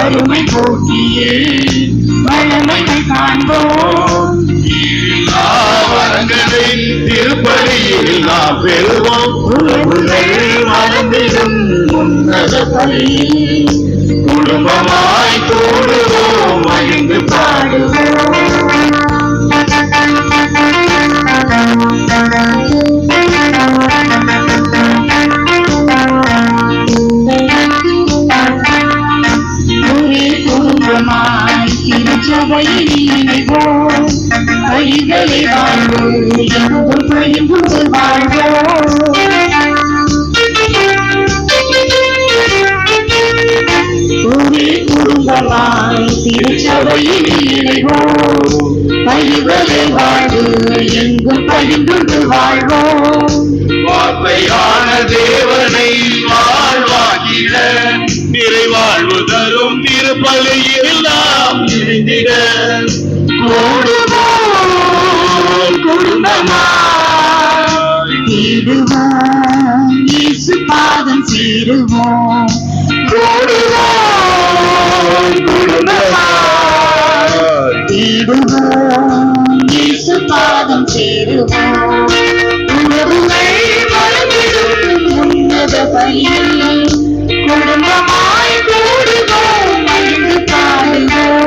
வறுமை போக்கியே வளமைகள் காண்போம். வரங்களை திருப்பலியில் நாம் பெறுவோம். மறந்திடும் உன்னத பலியில் குடும்பமாய் கூடுவோம், மகிழ்ந்து பாடுவோம். ஒரே குடும்பமாய் திருச்சபையில் இணைவோம். கைகளை வாழ்வோம், எங்கும் பயின்று வாழ்வோம். ஒரே குடும்பமாய் திருச்சபையில் இணைவோம். கைகளை வாழ்வு, எங்கும் பயின்று வாழ்வோம். வார்த்தையான தேவனை வாழ்வாகிட நிறைவாழ்வு தரும் திருப்பலியில் நாம் இணைந்திட கூடுவோம் குடும்பமாய் தேடுவோம், இயேசு பாதம் சேருவோம். கூடுவோம் குடும்பமாய் தேடுவோம், இயேசு பாதம் சேருவோம். உறவுகள் வளர்ந்திடும் உன்னத பலியில் குடும்பமாய் கூடுவோம், மகிழ்ந்து பாடுவோம்.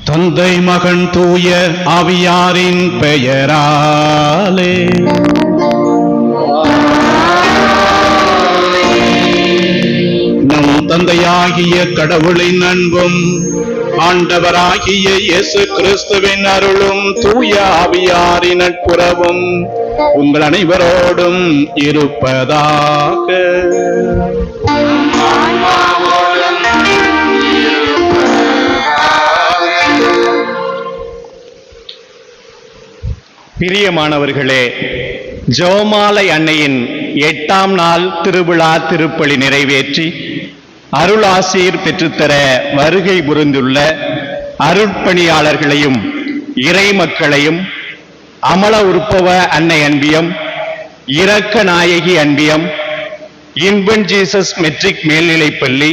தந்தை மகன் தூய ஆவியாரின் பெயராலே நம் தந்தையாகிய கடவுளின் அன்பும் ஆண்டவராகிய இயேசு கிறிஸ்துவின் அருளும் தூய ஆவியாரின் நட்புறவும் உங்கள் அனைவரோடும் இருப்பதாக. பிரியமானவர்களே, ஜெபமாலை அன்னையின் 8ஆம் நாள் திருவிழா திருப்பலி நிறைவேற்றி அருளாசீர் பெற்றுத்தர வருகை புரிந்துள்ள அருட்பணியாளர்களையும் இறை மக்களையும் அமல உற்பவ அன்னை அன்பியம், இரக்க நாயகி அன்பியம், இன்பன் ஜீசஸ் மெட்ரிக் மேல்நிலைப்பள்ளி,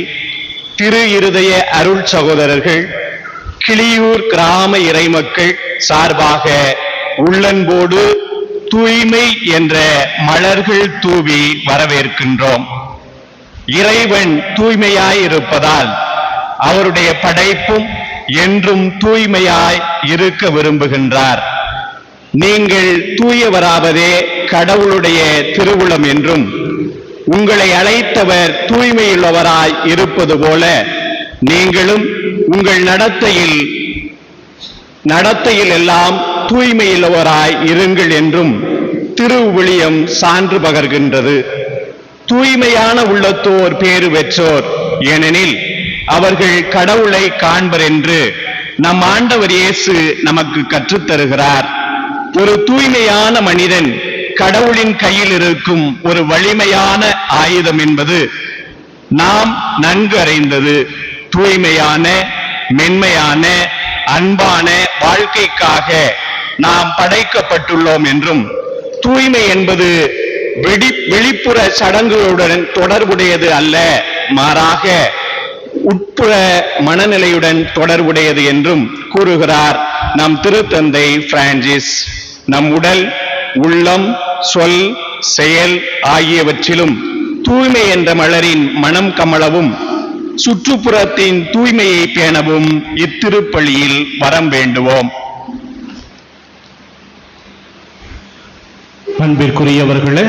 திரு இருதய அருள் சகோதரர்கள், கிளியூர் கிராம இறைமக்கள் சார்பாக உள்ளன்போடு தூய்மை என்ற மலர்கள் தூவி வரவேற்கின்றோம். இறைவன் தூய்மையாய் இருப்பதால் அவருடைய படைப்பும் என்றும் தூய்மையாய் இருக்க விரும்புகின்றார். நீங்கள் தூயவராவதே கடவுளுடைய திருவுளம் என்றும், உங்களை அழைத்தவர் தூய்மையுள்ளவராய் இருப்பது போல நீங்களும் உங்கள் நடத்தையில் எல்லாம் தூய்மையுள்ளவராய் இருங்கள் என்றும் திருவிவிலியம் சான்று பகர்கின்றது. தூய்மையான உள்ளத்தோர் பேறு பெற்றோர், ஏனெனில் அவர்கள் கடவுளை காண்பர் என்று நம் ஆண்டவர் இயேசு நமக்கு கற்றுத்தருகிறார். ஒரு தூய்மையான மனிதன் கடவுளின் கையில் இருக்கும் ஒரு வலிமையான ஆயுதம் என்பது நாம் நன்கு அறிந்தது. தூய்மையான, மென்மையான, அன்பான வாழ்க்கைக்காக நாம் படைக்கப்பட்டுள்ளோம் என்றும், தூய்மை என்பது வெளிப்புற சடங்குகளுடன் தொடர்புடையது அல்ல, மாறாக உட்புற மனநிலையுடன் தொடர்புடையது என்றும் கூறுகிறார் நம் திருத்தந்தை பிரான்சிஸ். நம் உடல், உள்ளம், சொல், செயல் ஆகியவற்றிலும் தூய்மை என்ற மலரின் மனம் கமழவும் சுற்றுப்புறத்தின் தூய்மையை பேணவும் இத்திருப்பலியில் வரம் வேண்டுவோம். அன்பிற்குரியவர்களே,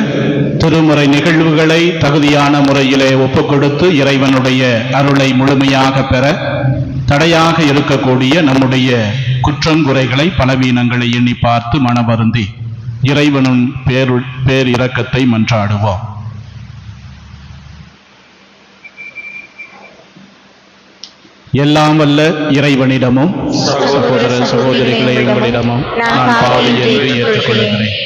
திருமுறை நிகழ்வுகளை தகுதியான முறையிலே ஒப்புக்கொடுத்து இறைவனுடைய அருளை முழுமையாக பெற தடையாக இருக்கக்கூடிய நம்முடைய குற்றங்குறைகளை, பலவீனங்களை எண்ணி பார்த்து மனவருந்தி இறைவனும் பேரிரக்கத்தை மன்றாடுவோம். எல்லாம் வல்ல இறைவனிடமும் சகோதர சகோதரிகளை உங்களிடமும் நான் பாவி என்று ஏற்றுக்கொள்கிறேன்.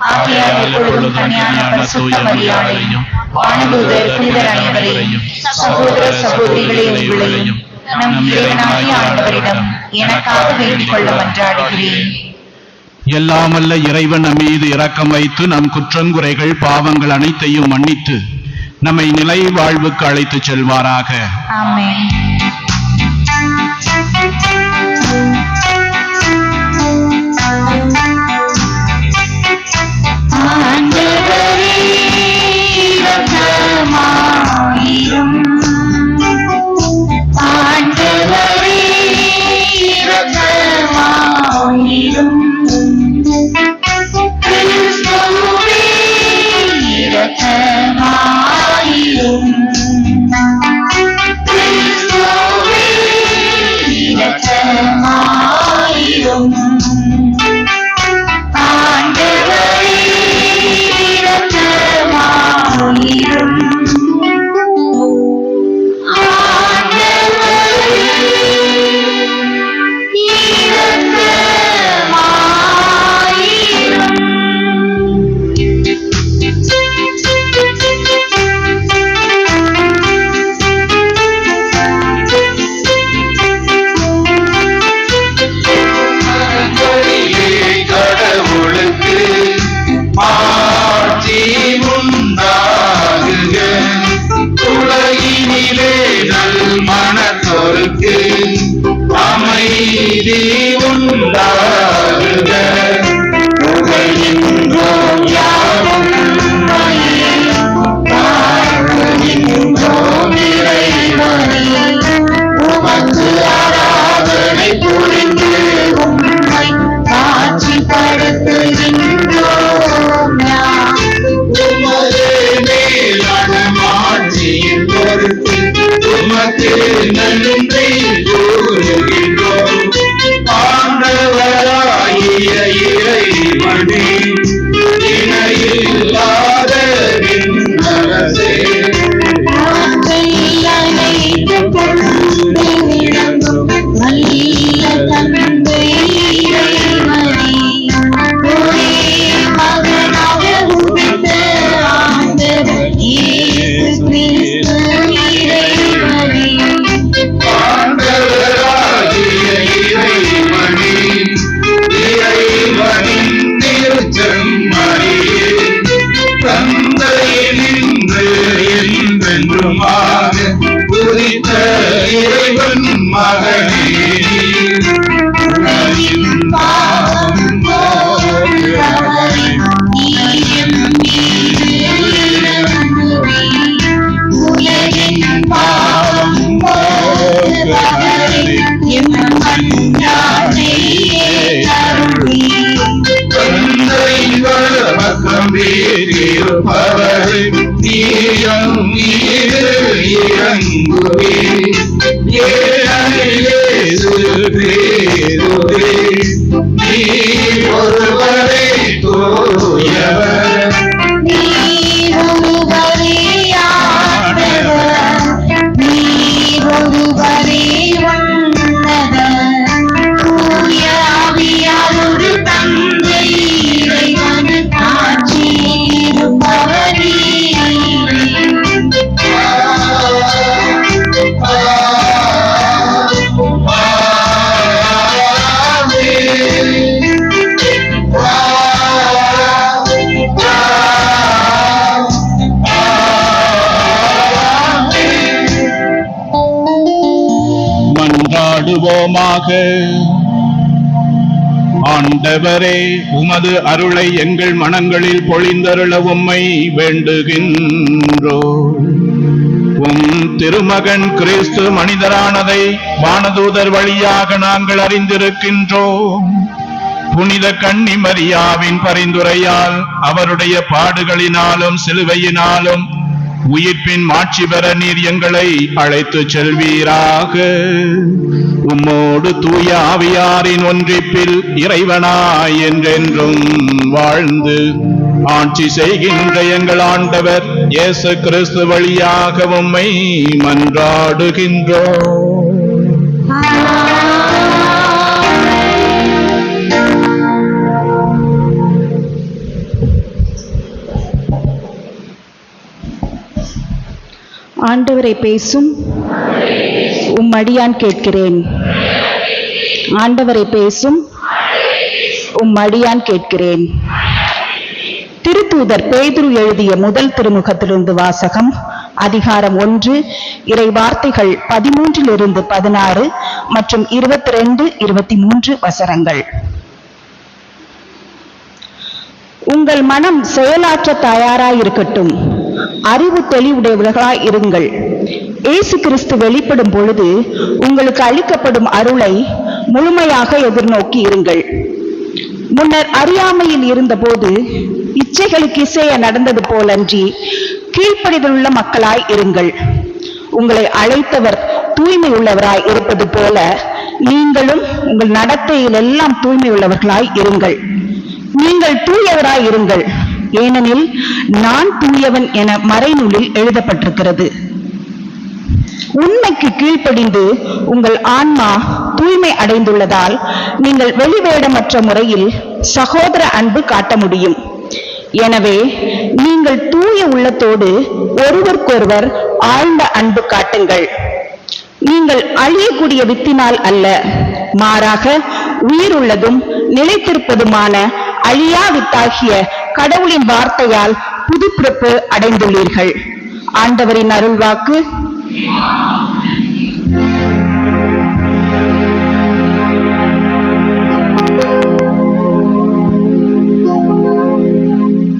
ஆகையால் எப்பொழுதும் கன்னியான பரிசுத்த மரியாதையும் வானதூதர் புனிதர் அனைவரையும் சகோதர சகோதரிகளே உங்களையும் நம் இறைவனாகிய ஆண்டவரிடம் எனக்காக வேண்டிக் கொள்ள மன்றாடுகிறேன். எல்லாமல்ல இறைவன் நம் மீது இரக்கம் வைத்து நம் குற்றங்குறைகள் பாவங்கள் அனைத்தையும் மன்னித்து நம்மை நிலை வாழ்வுக்கு அழைத்துச் செல்வாராக. ஆமென். ஆண்டவரே இரக்கமாயிரும். ஆண்டவரே இரக்கமாயிரும். கிறிஸ்துவே இரக்கமாயிரும். கிறிஸ்துவே இரக்கமாயிரும். ஆண்டவரே இரக்கமாயிரும். அமைதி உண்டாகுக. புகழ்கின்றோம் யாவும் உம்மையே, வாழ்த்துகின்றோம் இறைவனே. உமக்கு ஆராதனை புரிந்து உம்மை காட்சிப்படுத்துகின்றோம் நாம். உமது மேலான மாட்சியின் பொருட்டு உமக்கு நன்றி கூறுகின்றோம். ஆண்டவராகிய இறைவனே, இணையில்லாத விண்ணரசே, நல்ல தந்தை இறைவனே, ஒரே மகனாக உதித்த ஆண்டவர் இயேசு கிறிஸ்து இறைவனே. ஆண்டவராகிய இறைவனே, இறைவனின் திருச்செம்மறியே, தந்தையினின்று என்றென்றுமாக உதித்த இறைவன் மகனே, உலகின் பாவம் போக்குபவரே, உலகின் பாவம் போக்குபவரே, எம் மன்றாட்டையே அருளி. தந்தையின் வலப்பக்கம் வீற்றிருப்பவரே, நீயும் மீது இறங்குவே. இயேசு கிறிஸ்துவே, நீ ஒருவரே தூயவர். நீர் ஒருவரே ஆண்டவர், நீர் ஒருவரே உன்னதர், தூய ஆவியார் ஒரு தந்தை இறைவன் ஆட்சியில் இருப்பவர் நீரே. மன்றாடுவோமாக. ஆண்டவரே, உமது அருளை எங்கள் மனங்களில் பொழிந்தருள உம்மை வேண்டுகின்றோம். உம் திருமகன் கிறிஸ்து மனிதரானதை வானதூதர் வழியாக நாங்கள் அறிந்திருக்கின்றோம். புனித கன்னி மரியாவின் பரிந்துரையால் அவருடைய பாடுகளினாலும் சிலுவையினாலும் உயிர்ப்பின் மாட்சி பெற நீர் எங்களை அழைத்துச் செல்வீராக. உம்மோடு தூய ஆவியாரின் ஒன்றிப்பில் இறைவனாய் என்றென்றும் வாழ்ந்து ஆட்சி செய்கின்ற எங்கள் ஆண்டவர் இயேசு கிறிஸ்து வழியாக உம்மை மன்றாடுகின்றோம். ஆண்டவரை பேசும் உம்மடியான் கேட்கிறேன். ஆண்டவரை பேசும் உம்மடியான் கேட்கிறேன். திருத்தூதர் பேதுரு எழுதிய முதல் திருமுகத்திலிருந்து வாசகம். அதிகாரம் 1, இறை வார்த்தைகள் 13 16 மற்றும் 22, 23 வசனங்கள். உங்கள் மனம் செயலாற்ற தயாராயிருக்கட்டும், அறிவு தெளிவுடையவர்களாய் இருங்கள். இயேசு கிறிஸ்து வெளிப்படும் பொழுது உங்களுக்கு அளிக்கப்படும் அருளை முழுமையாக எதிர்நோக்கி இருங்கள். முன்னர் அறியாமையில் இருந்தபோது இச்சைகளுக்கு இசைய நடந்தது போலன்றி கீழ்ப்படிதலுள்ள மக்களாய் இருங்கள். உங்களை அழைத்தவர் தூய்மை உள்ளவராய் இருப்பது போல நீங்களும் உங்கள் நடத்தையில் எல்லாம் தூய்மை உள்ளவர்களாய் இருங்கள். நீங்கள் தூயவராய் இருங்கள், ஏனெனில் நான் தூயவன் என மறைநூலில் எழுதப்பட்டிருக்கிறது. உண்மைக்கு கீழ்ப்படிந்து உங்கள் ஆன்மா தூய்மை அடைந்துள்ளதால் நீங்கள் வெளிவேடமற்ற முறையில் சகோதர அன்பு காட்ட முடியும். எனவே நீங்கள் தூய உள்ளத்தோடு ஒருவருக்கொருவர் ஆழ்ந்த அன்பு காட்டுங்கள். நீங்கள் அழியக்கூடிய வித்தினால் அல்ல, மாறாக உயிருள்ளதும் நிலைத்திருப்பதுமான அழியா வித்தாகிய கடவுளின் வார்த்தையால் புதுப்பிறப்பு அடைந்துள்ளீர்கள். ஆண்டவரின் அருள்வாக்கு.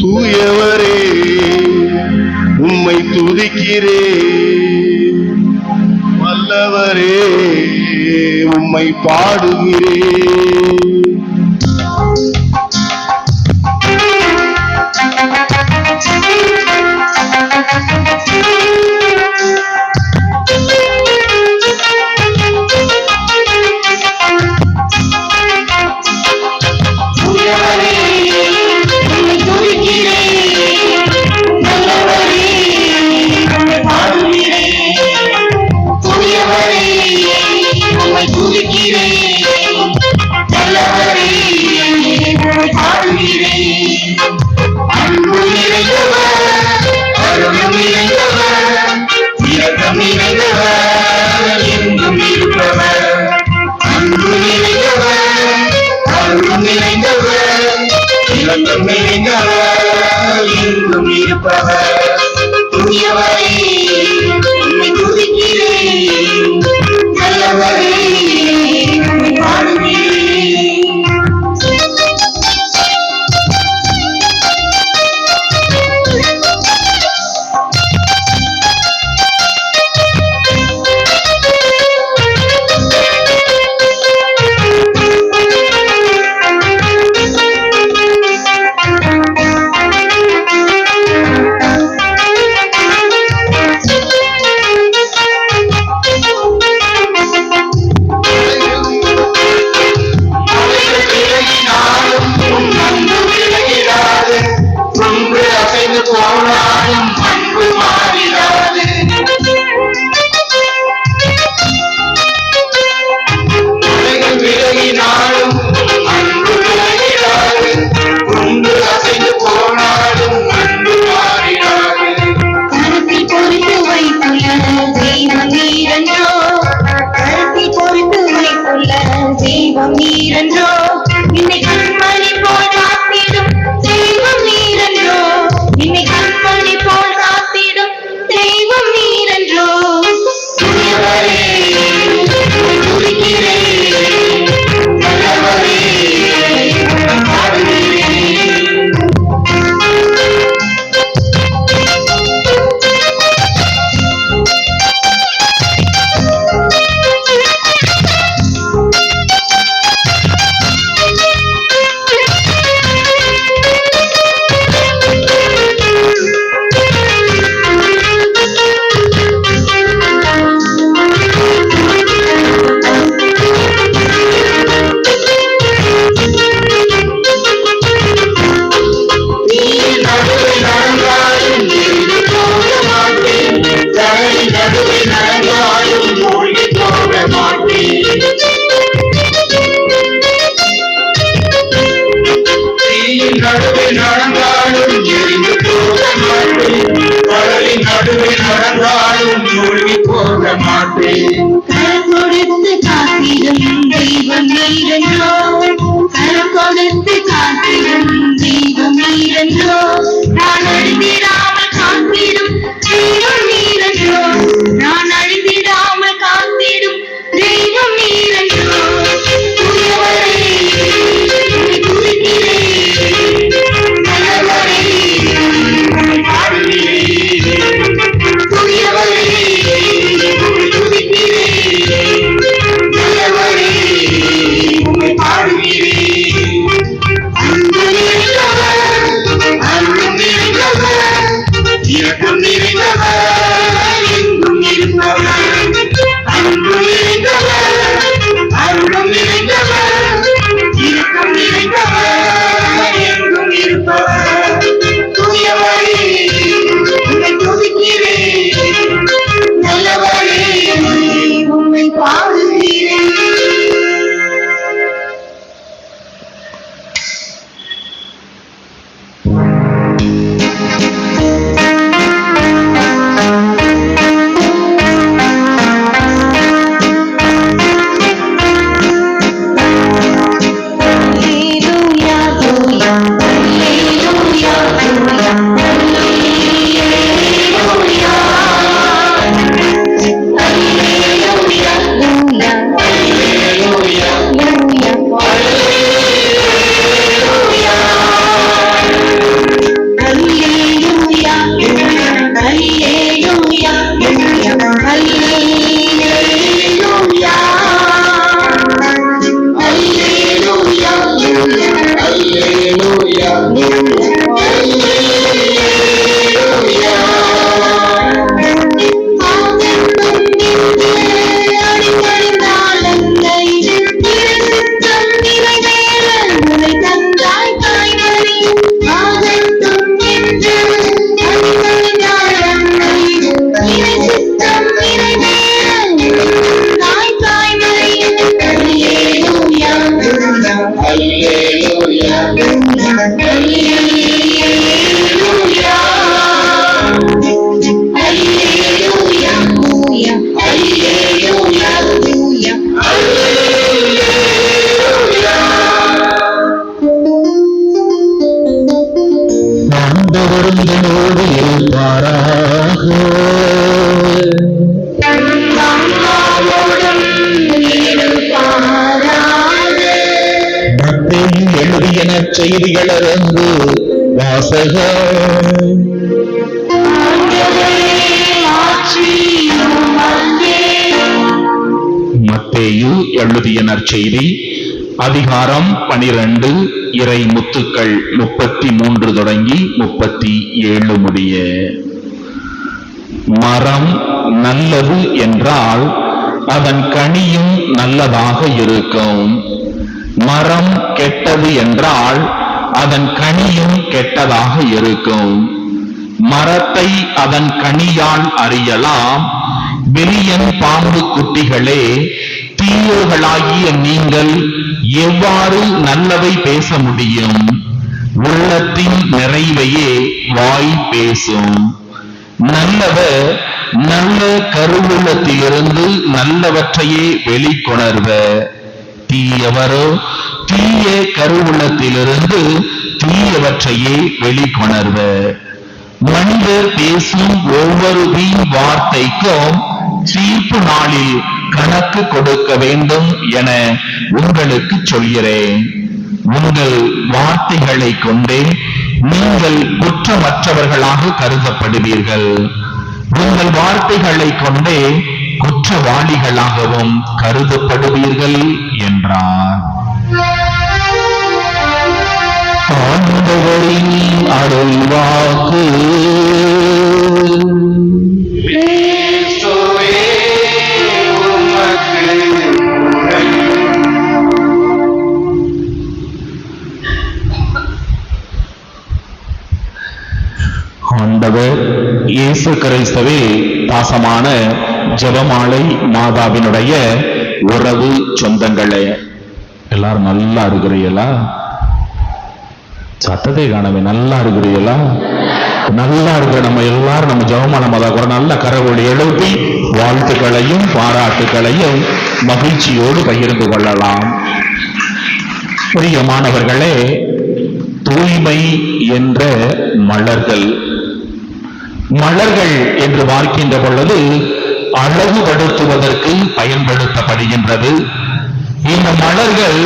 தூயவரே உம்மை துதிக்கிறேன், வல்லவரே உம்மை பாடுகிறேன். துதிக்கிறேன், கரம் கொடுத்து காத்திடும் தெய்வம் நீரன்றோ, கரம் கொடுத்து காத்திடும் தெய்வம் நீரன்றோ, நான் அழிந்திடாமல் காத்திடும் தெய்வம் நீரன்றோ, நான் அழிந்திடாமல் காத்திடும் தெய்வம் நீரன்றோ. தூயவரே உம்மை துதிக்கிறேன், நல்லவரே உம்மை பாடுகிறேன். தூயவரே உம்மை துதிக்கிறேன், நல்லவரே உம்மை பாடுகிறேன். அன்பு நிறைந்தவர், அருள் நிறைந்தவர், இரக்கம் நிறைந்தவர், எங்கும் இருப்பவர். அன்பு நிறைந்தவர், அருளும் நிறைந்தவர், இரக்கம் நிறைந்தவர், எங்கும் இருப்பவர். தூயவரே உம்மை துதிக்கிறேன், நல்லவரே உம்மை பாடுகிறேன். எழுதிய செய்திகளிலிருந்து வாசகம். மத்தேயு எழுதிய நற்செய்தி அதிகாரம் 12 இறை முத்துக்கள் 33 தொடங்கி 37 முடிய. மரம் நல்லது என்றால் அதன் கனியும் நல்லதாக இருக்கும். மரம் கெட்டது என்றால் அதன் கனியும் கெட்டதாக இருக்கும். மரத்தை அதன் கனியால் அறியலாம். விரியன் பாம்பு குட்டிகளே, தீயோர்களாகிய நீங்கள் எவ்வாறு நல்லவை பேச முடியும்? உள்ளத்தின் நிறைவையே வாய் பேசும். நல்லவர் நல்ல கருவுள்ளத்திலிருந்து நல்லவற்றையே வெளிக்கொணர்வர். தீயவரோ தீய கருவுள்ளத்திலிருந்து தீயவற்றையே வெளிக்கொணர்வர். மனிதர் பேசும் ஒவ்வொரு வீண் வார்த்தைக்கும் தீர்ப்பு நாளில் கணக்கு கொடுக்க வேண்டும் என உங்களுக்கு சொல்கிறேன். உங்கள் வார்த்தைகளை கொண்டே நீங்கள் குற்றமற்றவர்களாக கருதப்படுவீர்கள். உங்கள் வார்த்தைகளை கொண்டே குற்றவாளிகளாகவும் கருதப்படுவீர்கள் என்றார். ஆண்டவரின் அருள்வாக்கு. ஆண்டவர் இயேசு கிறிஸ்துவே பாசமான ஜெபமாலை மாதாவினுடைய உறவு சொந்தங்களே, எல்லாரும் நல்லா இருக்கிறீங்களா? சத்தத்தை காணவே நல்லா இருக்கிறீங்களா? நல்லா இருக்கிற நம்ம எல்லாரும் நம்ம ஜெபமாலை மாதா கூட நல்ல கரவொலி எழுப்பி வாழ்த்துக்களையும் பாராட்டுகளையும் மகிழ்ச்சியோடு பகிர்ந்து கொள்ளலாம். பிரியமானவர்களே, தூய்மை என்ற மலர்கள் என்று பார்க்கின்ற பொழுது அழகுபடுத்துவதற்கு பயன்படுத்தப்படுகின்றது. இந்த மலர்கள்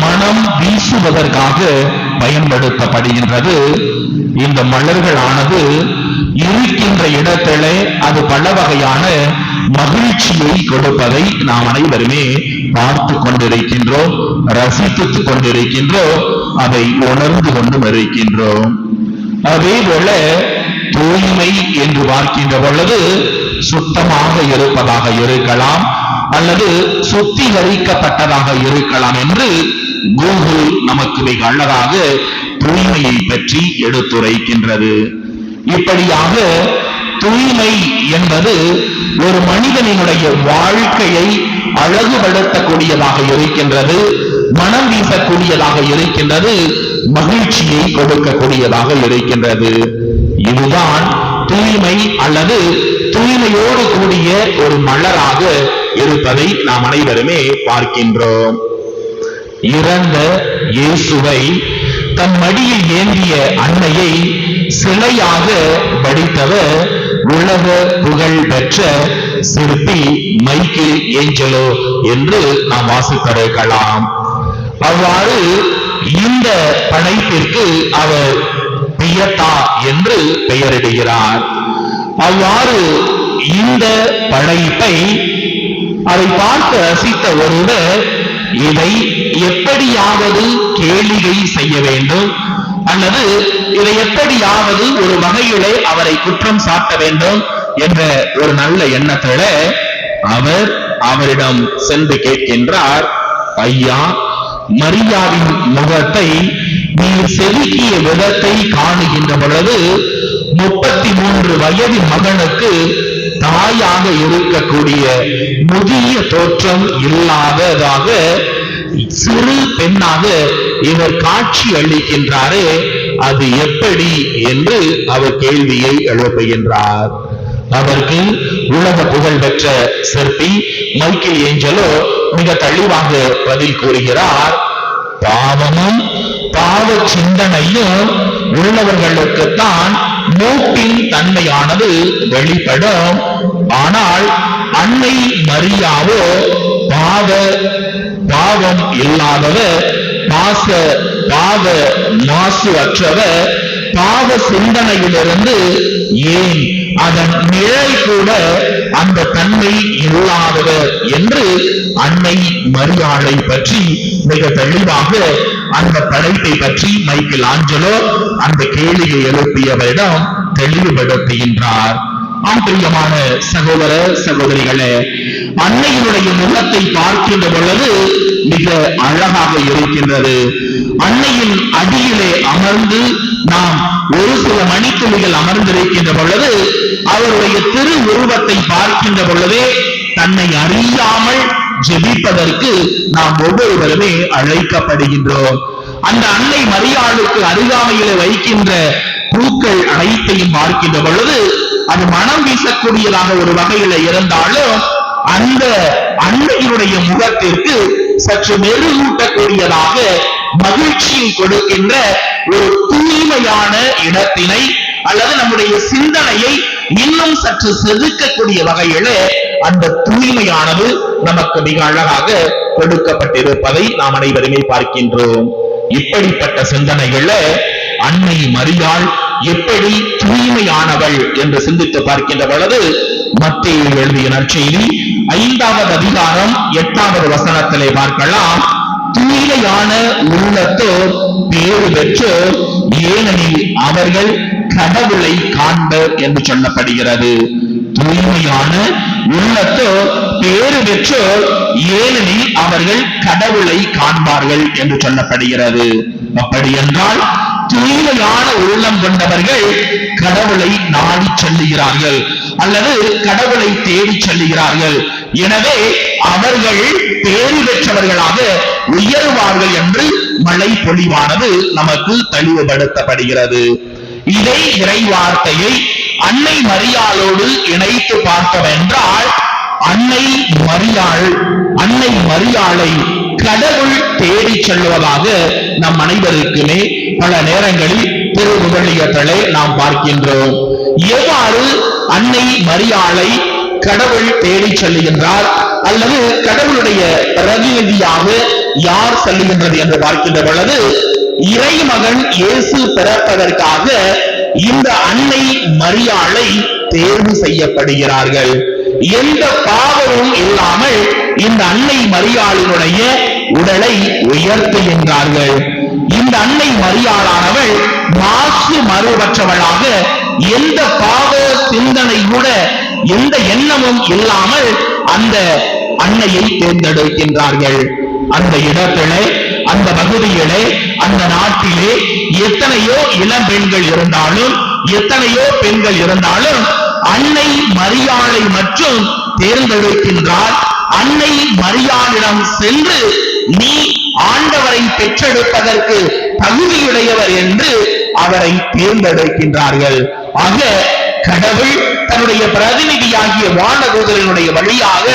மனம் வீசுவதற்காக பயன்படுத்தப்படுகின்றது. இந்த மலர்களானது இருக்கின்ற இடத்திலே அது பல வகையான மகிழ்ச்சியை கொடுப்பதை நாம் அனைவருமே பார்த்து கொண்டிருக்கின்றோம், ரசித்துக் கொண்டிருக்கின்றோம், அதை உணர்ந்து கொண்டும் இருக்கின்றோம். அதே போல தூய்மை என்று பார்க்கின்ற பொழுது சுத்தமாக இருப்பதாக இருக்கலாம் அல்லது சுத்திகரிக்கப்பட்டதாக இருக்கலாம் என்று கூகுள் நமக்கு மிக அழகாக தூய்மையை பற்றி எடுத்துரைக்கின்றது. இப்படியாக தூய்மை என்பது ஒரு மனிதனினுடைய வாழ்க்கையை அழகுபடுத்தக்கூடியதாக இருக்கின்றது, மனம் வீசக்கூடியதாக இருக்கின்றது, மகிழ்ச்சியை கொடுக்கக்கூடியதாக இருக்கின்றது. இதுதான் தூய்மை அல்லது தூய்மையோடு கூடிய ஒரு மலராக இருப்பதை நாம் அனைவருமே பார்க்கின்றோம். இறந்த இயேசுவை தன் மடியில் ஏந்திய அன்னையை சிலையாக வடித்தவர் உலக புகழ் பெற்ற சிற்பி மைக்கேல் ஏஞ்சலோ என்று நாம் வாசித்திருக்கலாம். அவ்வாறு இந்த படைப்பிற்கு அவர் பியத்தா என்று பெயரிடுகிறார். அவ்வாறு இந்த படைப்பை அதை பார்த்து ரசித்த ஒருவர் இதை எப்படியாவது கேளிகை செய்ய வேண்டும் அல்லது இதை எப்படியாவது ஒரு வகையிலே அவரை குற்றம் சாட்ட வேண்டும் என்ற ஒரு நல்ல எண்ணத்தில அவர் அவரிடம் சென்று கேட்கின்றார், ஐயா, மரியாவின் முகத்தை நீர் செதுக்கிய விதத்தை காணுகின்ற பொழுது 33 வயது மகனுக்கு தாயாக இருக்கக்கூடிய முதிய தோற்றம் இல்லாததாக சிறு பெண்ணாக இவர் காட்சி அளிக்கின்றாரே, அது எப்படி என்று அவர் கேள்வியை எழுப்புகின்றார். அதற்கு உலக புகழ் பெற்ற சிற்பி மைக்கேல் ஏஞ்சலோ மிக தெளிவாக பதில் கூறுகிறார், பாவமும் பாவ சிந்தனையும் உள்ளவர்களுக்குத்தான் மூப்பின் தன்மையானது வெளிப்படும். ஆனால் அன்னை மரியாவோ பாவம் இல்லாதவர், பாவ மாசு அற்றவர், பாவ சிந்தனையிலிருந்து ஏன் அதன் நிழல் கூட அந்த தன்மை இல்லாதவர் என்று அன்னை மரியாளை பற்றி மிக தெளிவாக அந்த படைப்பை பற்றி மைக்கேல் ஆஞ்சலோ அந்த கேள்வியை எழுப்பியவரிடம் தெளிவுபடுத்துகின்றார். பிரியமான சகோதர சகோதரிகளே, அன்னையினுடைய முகத்தை பார்க்கின்ற பொழுது மிக அழகாக இருக்கின்றது. அன்னையின் அடியிலே அமர்ந்து நாம் ஒரு சில மணித்துளிகள் அமர்ந்திருக்கின்ற பொழுது அவருடைய திரு உருவத்தை பார்க்கின்ற பொழுதே தன்னை அறியாமல் ஜெபிப்பதற்கு நாம் ஒவ்வொருவருமே அழைக்கப்படுகின்றோம். அந்த அன்னை மரியாளுக்கு அருகாமையிலே வைக்கின்ற பூக்கள் அனைத்தையும் பார்க்கின்ற பொழுது அது மனம் வீசக்கூடியதாக ஒரு வகையில இருந்தாலும் அந்த அன்னையினுடைய முகத்திற்கு சற்று மெருகூட்டக்கூடியதாக மகிழ்ச்சியை கொடுக்கின்ற ஒரு தூய்மையான இடத்தினை அல்லது நம்முடைய சிந்தனையை இன்னும் சற்று செதுக்கக்கூடிய வகையில அந்த தூய்மையானது நமக்கு மிக அழகாக கொடுக்கப்பட்டிருப்பதை நாம் அனைவருமே பார்க்கின்றோம். இப்படிப்பட்ட சிந்தனைகள அன்னை மரியாள் எப்படி தூய்மையானவள் என்று சிந்தித்து பார்க்கின்ற பொழுது மத்தேயு எழுதிய நற்செய்தி 5வது அதிகாரம் 8வது வசனத்திலே பார்க்கலாம், தூய்மையான உள்ளத்தோர் பேறு பெற்றோர் ஏனெனில் அவர்கள் கடவுளை காண்பர் என்று சொல்லப்படுகிறது. தூய்மையான உள்ளத்தோர் பேறு பெற்றோர் ஏனெனில் அவர்கள் கடவுளை காண்பார்கள் என்று சொல்லப்படுகிறது. அப்படி என்றால் தூய்மையான உள்ளம் கொண்டவர்கள் கடவுளை நாடி செல்லுகிறார்கள் அல்லது கடவுளை தேடி செல்லுகிறார்கள். எனவே அவர்கள் பேறு பெற்றவர்களாக உயர்வார்கள் என்று மழை பொழிவானது நமக்கு தெளிவுபடுத்தப்படுகிறது. இதே இறை வார்த்தையை அன்னை மரியாளோடு இணைத்து பார்த்தவென்றால் அன்னை மரியாளை கடவுள் தேடி செல்வதாக நம் அனைவருக்குமே பல நேரங்களில் திருவுருளியங்களை நாம் பார்க்கின்றோம். எவ்வாறு அன்னை மரியாளை கடவுள் தேடி செல்லுகின்றார் அல்லது கடவுளுடைய பிரதிநிதியாக யார் செல்லுகின்றது என்று பார்க்கின்ற பொழுது, இறைமகன் இயேசு பிறப்பதற்காக இந்த அன்னை மரியாளை தேர்வு செய்யப்படுகிறார்கள். எந்த பாவமும் இல்லாமல் இந்த அன்னை மரியாளினுடைய உடலை உயர்த்துகின்றார்கள். இந்த அன்னை மரியாளானவள் மாசு மறுபற்றவளாக எந்த பாவ சிந்தனை கூட எந்த எண்ணமும் இல்லாமல் அந்த அன்னையை தேர்ந்தெடுக்கின்றார்கள். அந்த இடத்திலே, அந்த பகுதியிலே, அந்த நாட்டிலே எத்தனையோ இளம் பெண்கள் இருந்தாலும், எத்தனையோ பெண்கள் இருந்தாலும் அன்னை மரியாளை மட்டும் தேர்ந்தெடுக்கின்றார். அன்னை மரியாளிடம் சென்று, நீ ஆண்டவரை பெற்றெடுப்பதற்கு தகுதியுடையவர் என்று அவரை தேர்ந்தெடுக்கின்றார்கள். ஆக கடவுள் தன்னுடைய பிரதிநிதியாகிய வானதூதரினுடைய வழியாக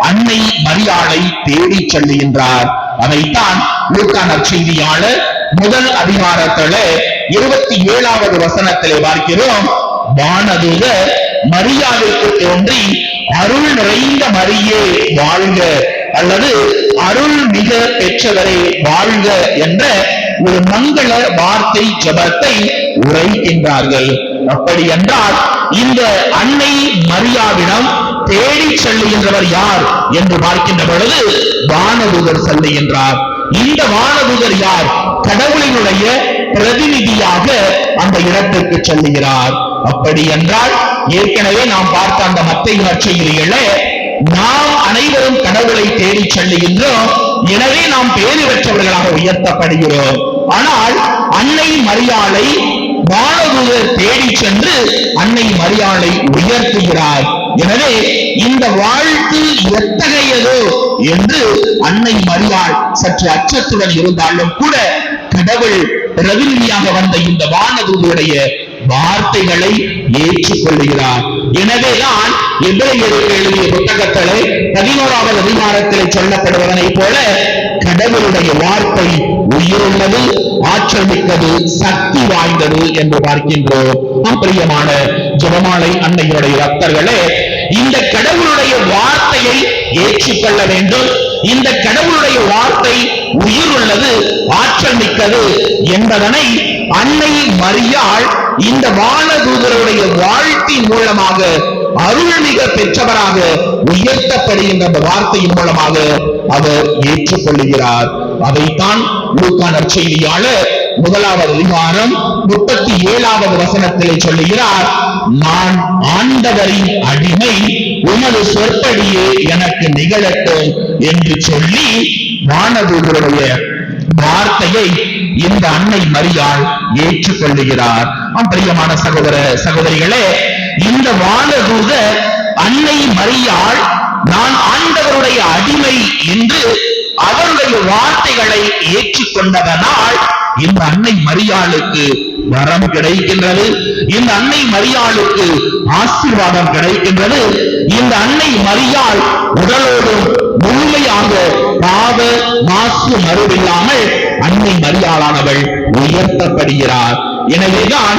அன்னை மரியாளை தேடி செல்லுகின்றார். அதைத்தான் லூக்கா நற்செய்தியாளர் முதல் அதிகாரத்திலே 27வது வசனத்திலே பார்க்கிறோம். வானதூதர் மரியாளுக்கு தோன்றி, அருள் நிறைந்த மரியே வாழ்க அல்லது அருள் மிக பெற்றவரே வாழ்க என்ற ஒரு மங்கள வார்த்தை ஜெபத்தை உரைக்கின்றார்கள். அப்படி என்றால் இந்த அன்னை மரியாவிடம் தேடி செல்லுகின்றவர் யார் என்று பார்க்கின்ற பொழுது வானதூதர் செல்லுகின்றார். இந்த வானதூதர் யார்? கடவுளினுடைய பிரதிநிதியாக அந்த இடத்திற்கு செல்லுகிறார். அப்படி என்றால் ஏற்கனவே நாம் பார்த்த அந்த மத்தேயு நற்செய்தியிலே நாம் அனைவரும் கடவுளை தேடி செல்லுகின்றோம், எனவே நாம் பேறு பெற்றவர்களாக உயர்த்தப்படுகிறோம். ஆனால் அன்னை மரியாளை வானதூதர் தேடி சென்று அன்னை மரியாளை உயர்த்துகிறார். எனவே இந்த வாழ்த்து எத்தகையதோ என்று அன்னை மரியாள் சற்று அச்சத்துடன் இருந்தாலும் கூட கடவுள் பிரதிநிதியாக வந்த இந்த வானதூதருடைய வார்த்தைகளை ஏற்றுக்கொள்கிறார். எனவேதான் எபிரேயருக்கு எழுதிய புத்தகத்திலே 11வது அதிகாரத்திலே சொல்லப்படுவதனை போல கடவுளுடைய வார்த்தை உயிருள்ளது, ஆற்றல் மிக்கது, சக்தி வாய்ந்தது என்று பார்க்கின்றோம். பிரியமான ஜெபமாலை அன்னையுடைய பக்தர்களே, இந்த கடவுளுடைய வார்த்தையை ஏற்றுக்கொள்ள வேண்டும். இந்த கடவுளுடைய வார்த்தை உயிருள்ளது, ஆற்றல் மிக்கது என்பதனை அன்னை மரியாள் இந்த வானதூதருடைய வாழ்த்தின் மூலமாக அருள்மிக பெற்றவராக உயர்த்தப்படுகின்ற அந்த வார்த்தையின் மூலமாக அவர் ஏற்றுக்கொள்கிறார். அதைத்தான் லூக்கா நற்செய்தியாளர் 1வது அதிகாரம் 37வது வசனத்திலே சொல்லுகிறார். நான் ஆண்டவரின் அடிமை, உமது சொற்படியே எனக்கு நிகழட்டும் என்று சொல்லி வானதூதருடைய வார்த்தையை இந்த அன்னை மரியாள் ஏற்றுக்கொள்ளுகிறார். பிரியமான சகோதர சகோதரிகளே, இந்த வானதூதர் அன்னை மரியாள் நான் ஆண்டவருடைய அடிமை என்று அவருடைய வார்த்தைகளை ஏற்றுக்கொண்டதனால் இந்த அன்னை மரியாளுக்கு வரம் கிடைக்கின்றது. இந்த அன்னை மரியாளுக்கு ஆசீர்வாதம் கிடைக்கின்றது. இந்த அன்னை மரியாள் உடலோடும் முழுமையாக பாவ மாசு மறுவில்லாமல் அன்னை மரியாளானவள் உயர்த்தப்படுகிறார். எனவேதான்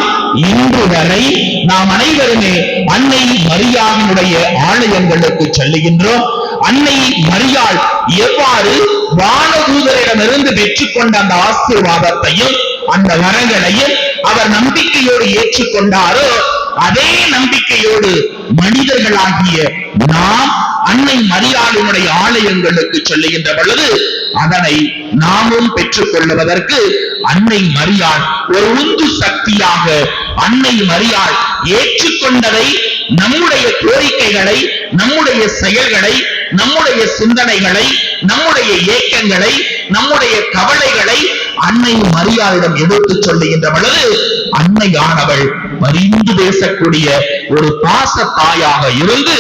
இன்று வரை நாம் அனைவருமே அன்னை மரியாவினுடைய ஆலயங்களுக்கு செல்லுகின்றோம். அன்னை மரியாள் எவ்வாறு வானதூதரிடமிருந்து பெற்றுக்கொண்ட அந்த ஆசீர்வாதத்தையும் அந்த வரங்களையும் அவர் நம்பிக்கையோடு ஏற்றுக்கொண்டாரோ, அதே நம்பிக்கையோடு மனிதர்களாகிய நாம் அன்னை மரியாளினுடைய ஆலயங்களுக்கு செல்லுகின்ற பொழுது அதனை நாமும் பெற்றுக் கொள்வதற்கு அன்னை மரியாள் ஒரு உந்து சக்தியாக, அன்னை மரியாள் ஏற்றுக்கொண்டதை, நம்முடைய கோரிக்கைகளை, நம்முடைய செயல்களை, நம்முடைய சிந்தனைகளை, நம்முடைய ஏக்கங்களை, நம்முடைய கவலைகளை அன்னை மரியாளிடம் எடுத்துச் சொல்லுகின்ற பொழுது அன்னையானவள் பரிந்து பேசக்கூடிய ஒரு பாச தாயாக இருந்து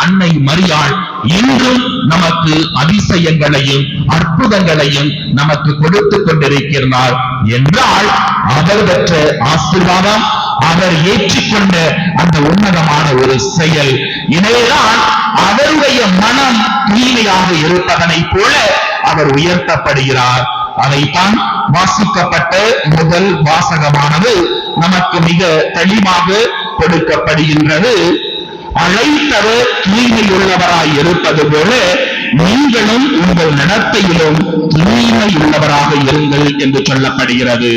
அன்னை மரியாள் இன்றும் நமக்கு அதிசயங்களையும் அற்புதங்களையும் நமக்கு கொடுத்துக் கொண்டிருக்கிறார் என்றால் அவர் பெற்ற ஆசீர்வாதம், அவர் ஏற்றுக்கொண்ட அந்த உன்னதமான ஒரு செயல். எனவேதான் அவருடைய மனம் தூய்மையாக இருப்பதனை போல அவர் உயர்த்தப்படுகிறார். அதைத்தான் வாசிக்கப்பட்ட முதல் வாசகமானது நமக்கு மிக தெளிவாக கொடுக்கப்படுகின்றது. அழைத்தவர் தூய்மையுள்ளவராய் இருப்பது போல நீங்களும் உங்கள் நடத்தையிலும் தூய்மையுள்ளவராக இருங்கள் என்று சொல்லப்படுகிறது.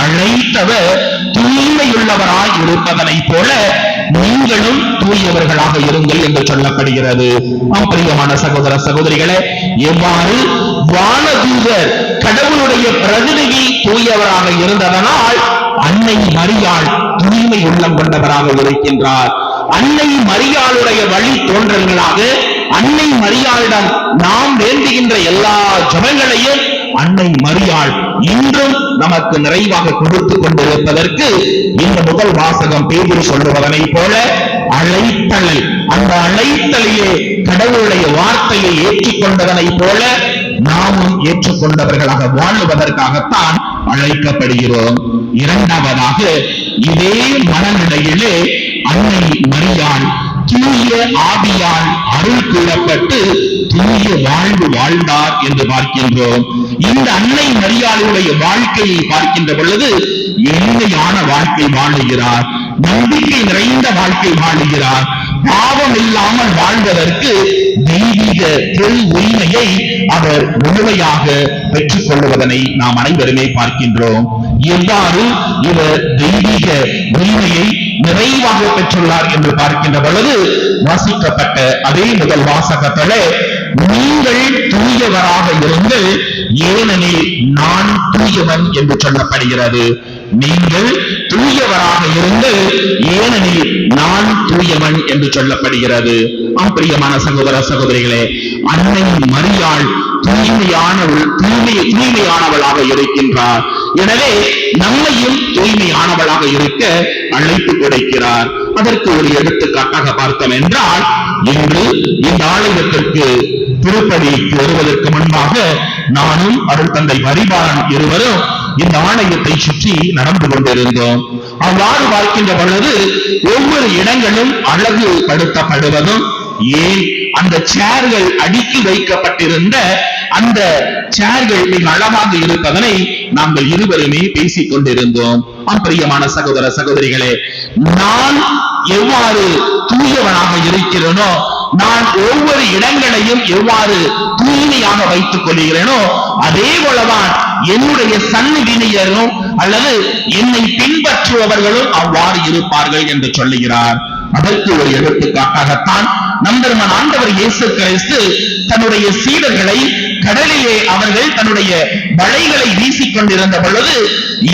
அழைத்தவர் தூய்மையுள்ளவராய் இருப்பதனை போல நீங்களும் தூயவர்களாக இருங்கள் என்று சொல்லப்படுகிறது. பிரியமான சகோதர சகோதரிகளே, எவ்வாறு வானதூதர் கடவுளுடைய பிரதிநிதி தூயவராக இருந்ததனால் அன்னை மரியாள் தூய்மை உள்ளம் கொண்டவராக இருக்கின்றார். அன்னை மரியாளுடைய வழி தோன்றல்களாக அன்னை மரியாளிடம் நாம் வேண்டுகின்ற எல்லா ஜெபங்களையும் அன்னை மரியாள் இன்றும் நமக்கு நிறைவாக கொடுத்து கொண்டிருப்பதற்கு இந்த முதல் வாசகம் பேதுரு சொல்லுவதனை போல அழைத்தலை, அந்த அழைத்தலையே கடவுளுடைய வார்த்தையை ஏற்றுக்கொண்டதனை போல நாமும் ஏற்றுக்கொண்டவர்களாக வாழுவதற்காகத்தான் அழைக்கப்படுகிறோம். இரண்டாவதாக, இதே மனநிலையிலே அன்னை மரியாள் தூய ஆவியால் அருள் கூறப்பட்டு தூய வாழ்வு வாழ்ந்தார் என்று பார்க்கின்றோம். இந்த அன்னை மரியாளுடைய வாழ்க்கையை பார்க்கின்ற பொழுது எளிமையான வாழ்க்கை வாழுகிறார், நம்பிக்கை நிறைந்த வாழ்க்கை வாழுகிறார். பாவம் இல்லாமல் வாழ்வதற்கு தெய்வீக திரு உரிமையை அவர் முழுமையாக பெற்றுக் கொள்வதனை நாம் அனைவருமே பார்க்கின்றோம். எவ்வாறு இவர் தெய்வீக உரிமையை நிறைவாக பெற்றுள்ளார் என்று பார்க்கின்ற பொழுது வாசிக்கப்பட்ட அதே முதல் வாசகத்திலே நீங்கள் தூயவராக இருங்கள் ஏனெனில் நான் தூயவன் என்று சொல்லப்படுகிறது. நீங்கள் தூயவராக இருங்கள் ஏனெனில் நான் தூயவன் என்று சொல்லப்படுகிறது. பிரியமான சகோதர சகோதரிகளே, அன்னை மரியாள் தூய்மையானவளாக இருக்கின்றார். எனவே நம்மையும் தூய்மையானவளாக இருக்க அழைப்பு கொடுக்கிறார். அதற்கு ஒரு எடுத்துக்காட்டாக பார்த்தோம் என்றால், இன்று இந்த ஆலயத்திற்கு திருப்பதிக்கு வருவதற்கு முன்பாக நானும் அருள் தந்தை வரிபாலன் இருவரும் இந்த ஆலயத்தை சுற்றி நடந்து கொண்டிருந்தோம். அவ்வாறு பார்க்கின்ற பொழுது ஒவ்வொரு இடங்களும் அழகு படுத்தப்படுவதும், ஏன் அந்த சேர்கள் அடுக்கி வைக்கப்பட்டிருந்த அந்த சேர்கள் மிக அழகாக இருப்பதனை நாங்கள் இருவருமே பேசிக் கொண்டிருந்தோம். பிரியமான சகோதர சகோதரிகளே, நான் எவ்வாறு தூயவனாக இருக்கிறேனோ, நான் ஒவ்வொரு இடங்களையும் எவ்வாறு தூய்மையாக வைத்துக் கொள்கிறேனோ, அதே போலதான் என்னுடைய சந்நிதியினரும் அல்லது என்னை பின்பற்றுபவர்களும் அவ்வாறு இருப்பார்கள் என்று சொல்லுகிறார். அதற்கு ஒரு எடுத்துக்காட்டாகத்தான் நம்பெருமான் ஆண்டவர் இயேசு கிறிஸ்து தன்னுடைய சீடர்களை கடலிலே அவர்கள் தன்னுடைய வலைகளை வீசிக் கொண்டிருந்த பொழுது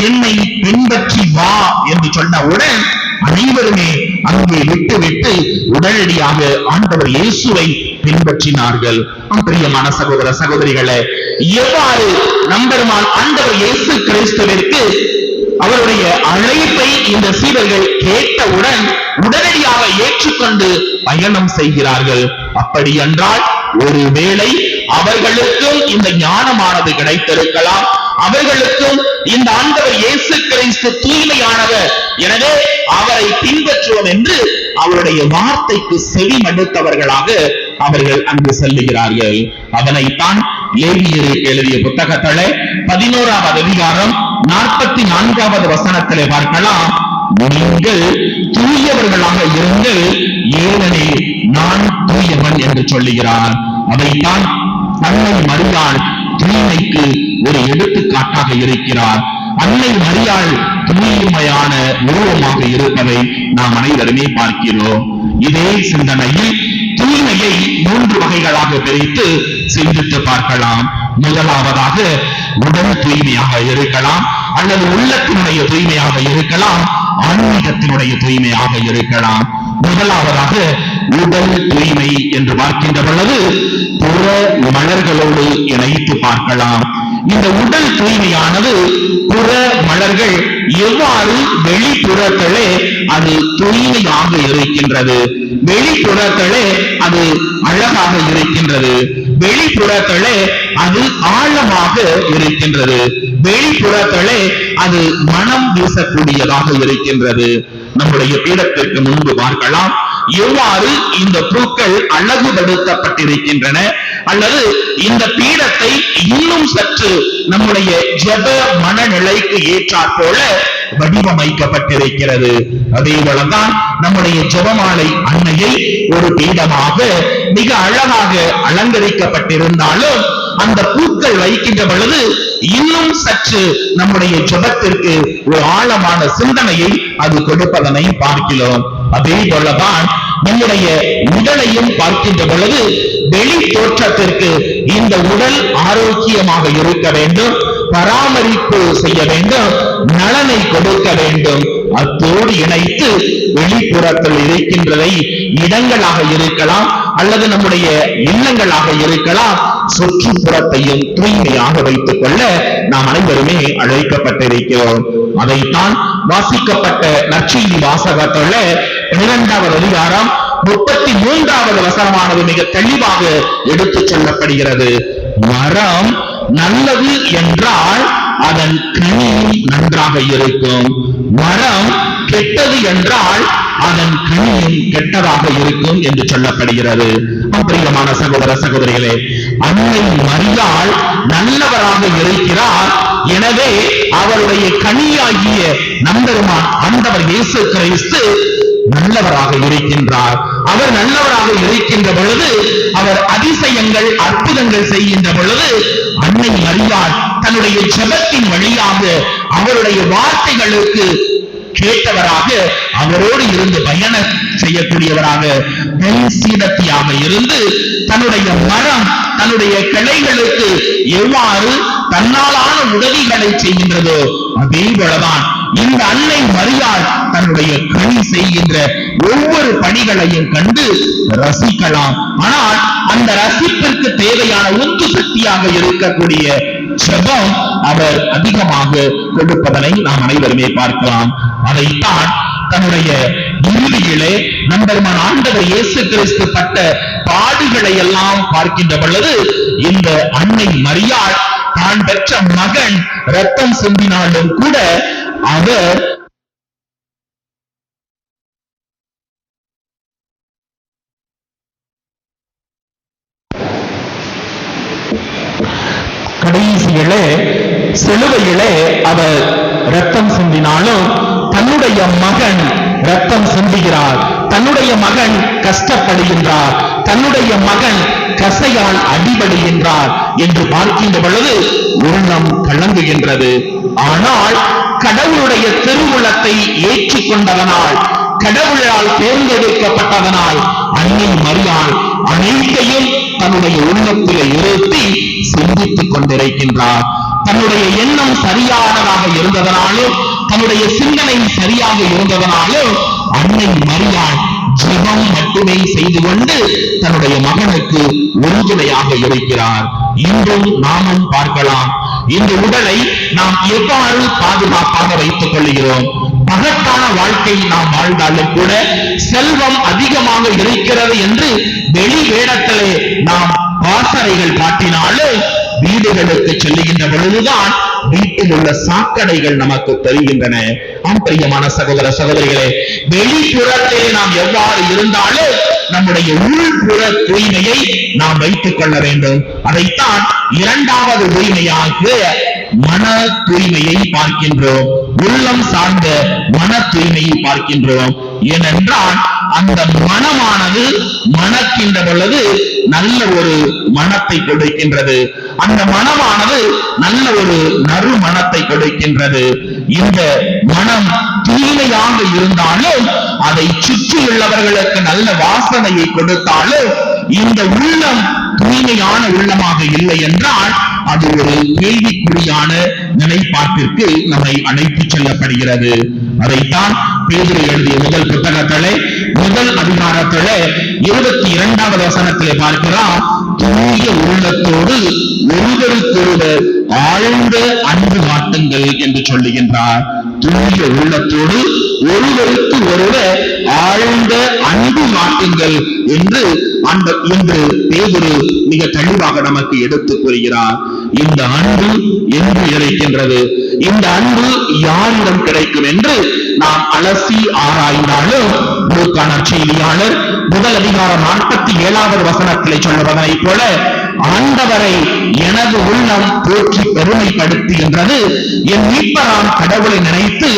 என்னை பின்பற்றி வா என்று சொன்னவுடன் அனைவருமே அங்கே விட்டு உடனடியாக ஆண்டவர் இயேசுவை பின்பற்றினார்கள். பிரியமான சகோதர சகோதரிகளே, எவ்வாறு நம்பெருமான் ஆண்டவர் இயேசு கிறிஸ்துவிற்கு அவருடைய அழைப்பை இந்த சீடர்கள் கேட்டவுடன் உடனடியாக ஏற்றுக்கொண்டு பயணம் செய்கிறார்கள். அப்படி என்றால் ஒருவேளை அவர்களுக்கும் இந்த ஞானமானது கிடைத்திருக்கலாம், அவர்களுக்கும் இந்த ஆண்டவர் இயேசு கிறிஸ்து தூய்மையானவர், எனவே அவரை பின்பற்றுவோம் என்று அவருடைய வார்த்தைக்கு செவி மடுத்தவர்களாக அவர்கள் அங்கு செல்லுகிறார்கள். அதனைத்தான் லேவியருக்கு எழுதிய புத்தகத்திலே 11வது அதிகாரம் 44வது வசனத்திலே பார்க்கலாம். நீங்கள் தூயவர்களாக இருங்கள் ஏனெனில் நான் தூயவன் என்று சொல்லுகிறார். அதைத்தான் அன்னை மரியாள் தூய்மைக்கு ஒரு எடுத்துக்காட்டாக இருக்கிறார். அன்னை மரியாள் தூய்மையான உருவமாக இருப்பதை நாம் அனைவருமே பார்க்கிறோம். இதே சிந்தனையில் தூய்மையை 3 வகைகளாக பிரித்து சிந்தித்து பார்க்கலாம். முதலாவதாக உடல் தூய்மையாக இருக்கலாம், அல்லது உள்ளத்தினுடைய தூய்மையாக இருக்கலாம், ஆன்மீகத்தினுடைய தூய்மையாக இருக்கலாம். முதலாவதாக உடல் தூய்மை என்று பார்க்கின்ற பொழுது புற மலர்களோடு இணைத்து பார்க்கலாம். இந்த உடல் தூய்மையானது புற மலர்கள் எவ்வாறு வெளிப்புறத்திலே அது தூய்மையாக இருக்கின்றது, வெளிப்புறத்திலே அது அழகாக இருக்கின்றது, வெளிப்புறத்திலே அது ஆழமாக இருக்கின்றது, வெளிப்புறத்திலே அது மனம் வீசக்கூடியதாக இருக்கின்றது. நம்முடைய பீடத்திற்கு முன்பு பார்க்கலாம் எவ்வாறு இந்த பூக்கள் அழகுபடுத்தப்பட்டிருக்கின்றன, அல்லது இந்த பீடத்தை இன்னும் சற்று நம்முடைய ஜெப மனநிலைக்கு ஏற்றாற் போல வடிவமைக்கப்பட்டிருக்கிறது. அதே போலதான் நம்முடைய ஜெபமாலை அன்னையை ஒரு பீடமாக மிக அழகாக அலங்கரிக்கப்பட்டிருந்தாலும் அந்த பூக்கள் வைக்கின்ற பொழுது இன்னும் சற்று நம்முடைய ஜெபத்திற்கு ஒரு ஆழமான சிந்தனையை அது கொடுப்பதனை பார்க்கிறோம். அதே போலதான் நம்முடைய உடலையும் பார்க்கின்ற பொழுது வெளி தோற்றத்திற்கு இந்த உடல் ஆரோக்கியமாக இருக்க வேண்டும், பராமரிப்பு செய்ய வேண்டும், நலனை கொடுக்க வேண்டும். அத்தோடு இணைத்து வெளிப்புறத்தில் இருக்கின்றதை இடங்களாக இருக்கலாம் அல்லது நம்முடைய இல்லங்களாக இருக்கலாம், சுற்றுப்புறத்தையும் தூய்மையாக வைத்துக் கொள்ள நாம் அனைவருமே அழைக்கப்பட்டிருக்கிறோம். அதைத்தான் வாசிக்கப்பட்ட நற்செய்தி வாசகத்துல 12வது அதிகாரம் 33வது வசனமானது மிக தெளிவாக எடுத்துச் சொல்லப்படுகிறது. மரம் நல்லது என்றால் அதன் கனியும் நன்றாக இருக்கும், மரம் கெட்டது என்றால் அதன் கனியும் கெட்டதாக இருக்கும் என்று சொல்லப்படுகிறது. பிரியமான சகோதர சகோதரிகளே, அன்னை மரியாள் நல்லவராக இருக்கிறார். எனவே அவருடைய கனியாகிய நம்பெருமான் ஆண்டவர் இயேசு கிறிஸ்து நல்லவராக இருக்கின்றார். அவர் நல்லவராக இருக்கின்ற பொழுது, அவர் அதிசயங்கள் அற்புதங்கள் செய்கின்ற பொழுது, அன்னை மரியாள் தன்னுடைய ஜெபத்தின் வழியாக அவருடைய வார்த்தைகளுக்கு கேட்டவராக அவரோடு இருந்து பயணம் செய்யக்கூடியவராக சீடத்தியாக இருந்து தன்னுடைய மரம் தன்னுடைய கிளைகளுக்கு எவ்வாறு தன்னாலான உதவிகளை செய்கின்றதோ அதே போலதான் இந்த அன்னை மரியாள் தன்னுடைய கனி செய்கின்ற ஒவ்வொரு பணிகளையும் கண்டு ரசிக்கலாம். ஆனால் அந்த ரசிப்பிற்கு தேவையான உந்து சக்தியாக இருக்கக்கூடிய ஜெபம் அவர் அதிகமாக கொடுப்பதனை நாம் அனைவருமே பார்க்கலாம். அதைத்தான் தன்னுடைய இறுதியிலே நம்பெருமான் ஆண்டவர் இயேசு கிறிஸ்து பட்ட பாடுகளை எல்லாம் பார்க்கின்ற பொழுது இந்த அன்னை மரியாள் தான் பெற்ற மகன் ரத்தம் சிந்தினாலும் கூட அவர் கடைசியிலே சிலுவையிலே அவர் ரத்தம் சிந்தினாலும் தன்னுடைய மகன் ரத்தம் சிந்துகிறார், தன்னுடைய மகன் கஷ்டப்படுகின்றார், தன்னுடைய மகன் கசையால் அடிபடுகின்றார் என்று பார்க்கின்ற பொழுது உள்ளம் கலங்குகின்றது. ஆனால் கடவுளுடைய திருவுளத்தை ஏற்றுக்கொண்டதனால், கடவுளால் தேர்ந்தெடுக்கப்பட்டதனால் அன்னை மரியாள் அனைத்தையும் தன்னுடைய உள்ளத்திலே இருத்தி சிந்தித்துக் கொண்டிருக்கின்றார். தன்னுடைய எண்ணம் சரியானதாக இருந்ததனாலும், தன்னுடைய சிந்தனை சரியாக இருந்ததனாலும் அன்னை மரியாள் ஜெபம் மட்டுமே செய்து கொண்டு தன்னுடைய மகனுக்கு உறுதுணையாக இருக்கிறார். இன்றும் நாமும் பார்க்கலாம், இந்த உடலை நாம் எவ்வாறு பாதுகாப்பாக வைத்துக் கொள்கிறோம். மகத்தான வாழ்க்கை நாம் வாழ்ந்தாலும் கூட செல்வம் அதிகமாக இருக்கிறது என்று வெளி வேடத்திலே நாம் வாசனைகள் காட்டினாலும் வீடுகளுக்கு செல்லுகின்ற பொழுதுதான் வீட்டில் உள்ள சாக்கடைகள் நமக்கு தெரிகின்றன. பிரியமான சகோதர சகோதரிகளே, வெளிப்புறத்திலே நாம் எவ்வாறு இருந்தாலும் நம்முடைய உள்புற தூய்மையை நாம் வைத்துக் கொள்ள வேண்டும். அதைத்தான் இரண்டாவது தூய்மையாக மன தூய்மையை பார்க்கின்றோம், உள்ளம் சார்ந்த மன தூய்மையை பார்க்கின்றோம். ஏனென்றால் அந்த மனமானது மணக்கின்ற பொழுது நல்ல ஒரு மனத்தை கொடுக்கின்றது, அந்த மனமானது நல்ல ஒரு நறுமணத்தை கொடுக்கின்றது. இந்த மனம் தூய்மையாக இருந்தாலும் அதை சுற்றியுள்ளவர்களுக்கு நல்ல வாசனையை கொடுத்தாலும் இந்த உள்ளம் தூய்மையான உள்ளமாக இல்லை என்றால் அது ஒரு கேள்விக்குறியான நிலைப்பாட்டிற்கு நம்மை அழைத்துச் செல்லப்படுகிறது. அதைத்தான் பேதுரு எழுதிய முதல் புத்தகத்திலே முதல் அதிகாரத்திலே 22வது வசனத்திலே பார்க்கிறோம். தூய உள்ளத்தோடு ஒருவருக்கொருவர் ஆழ்ந்த அன்பு காட்டுங்கள் என்று சொல்லுகின்றார். தூய உள்ளத்தோடு ஒருவருக்கு ஒருவர் ஆழ்ந்த அன்பு காட்டுங்கள் என்று இன்று பேதுரு மிக தெளிவாக நமக்கு எடுத்துக் கூறுகிறார். இந்த அன்பு என்று இருக்கின்றது. இந்த அன்பு யாரிடம் கிடைக்கும் என்று நாம் அலசி ஆராய்ந்தாலும் லூக்கா நற்செய்தியாளர் முதல் அதிகாரம் 47வது வசனத்திலே சொல்லுவதை போல ஆண்டவரை எனது உள்ளம் போற்றி பெருமைப்படுத்துகின்றது, என் மீட்பராம் கடவுளை நினைத்து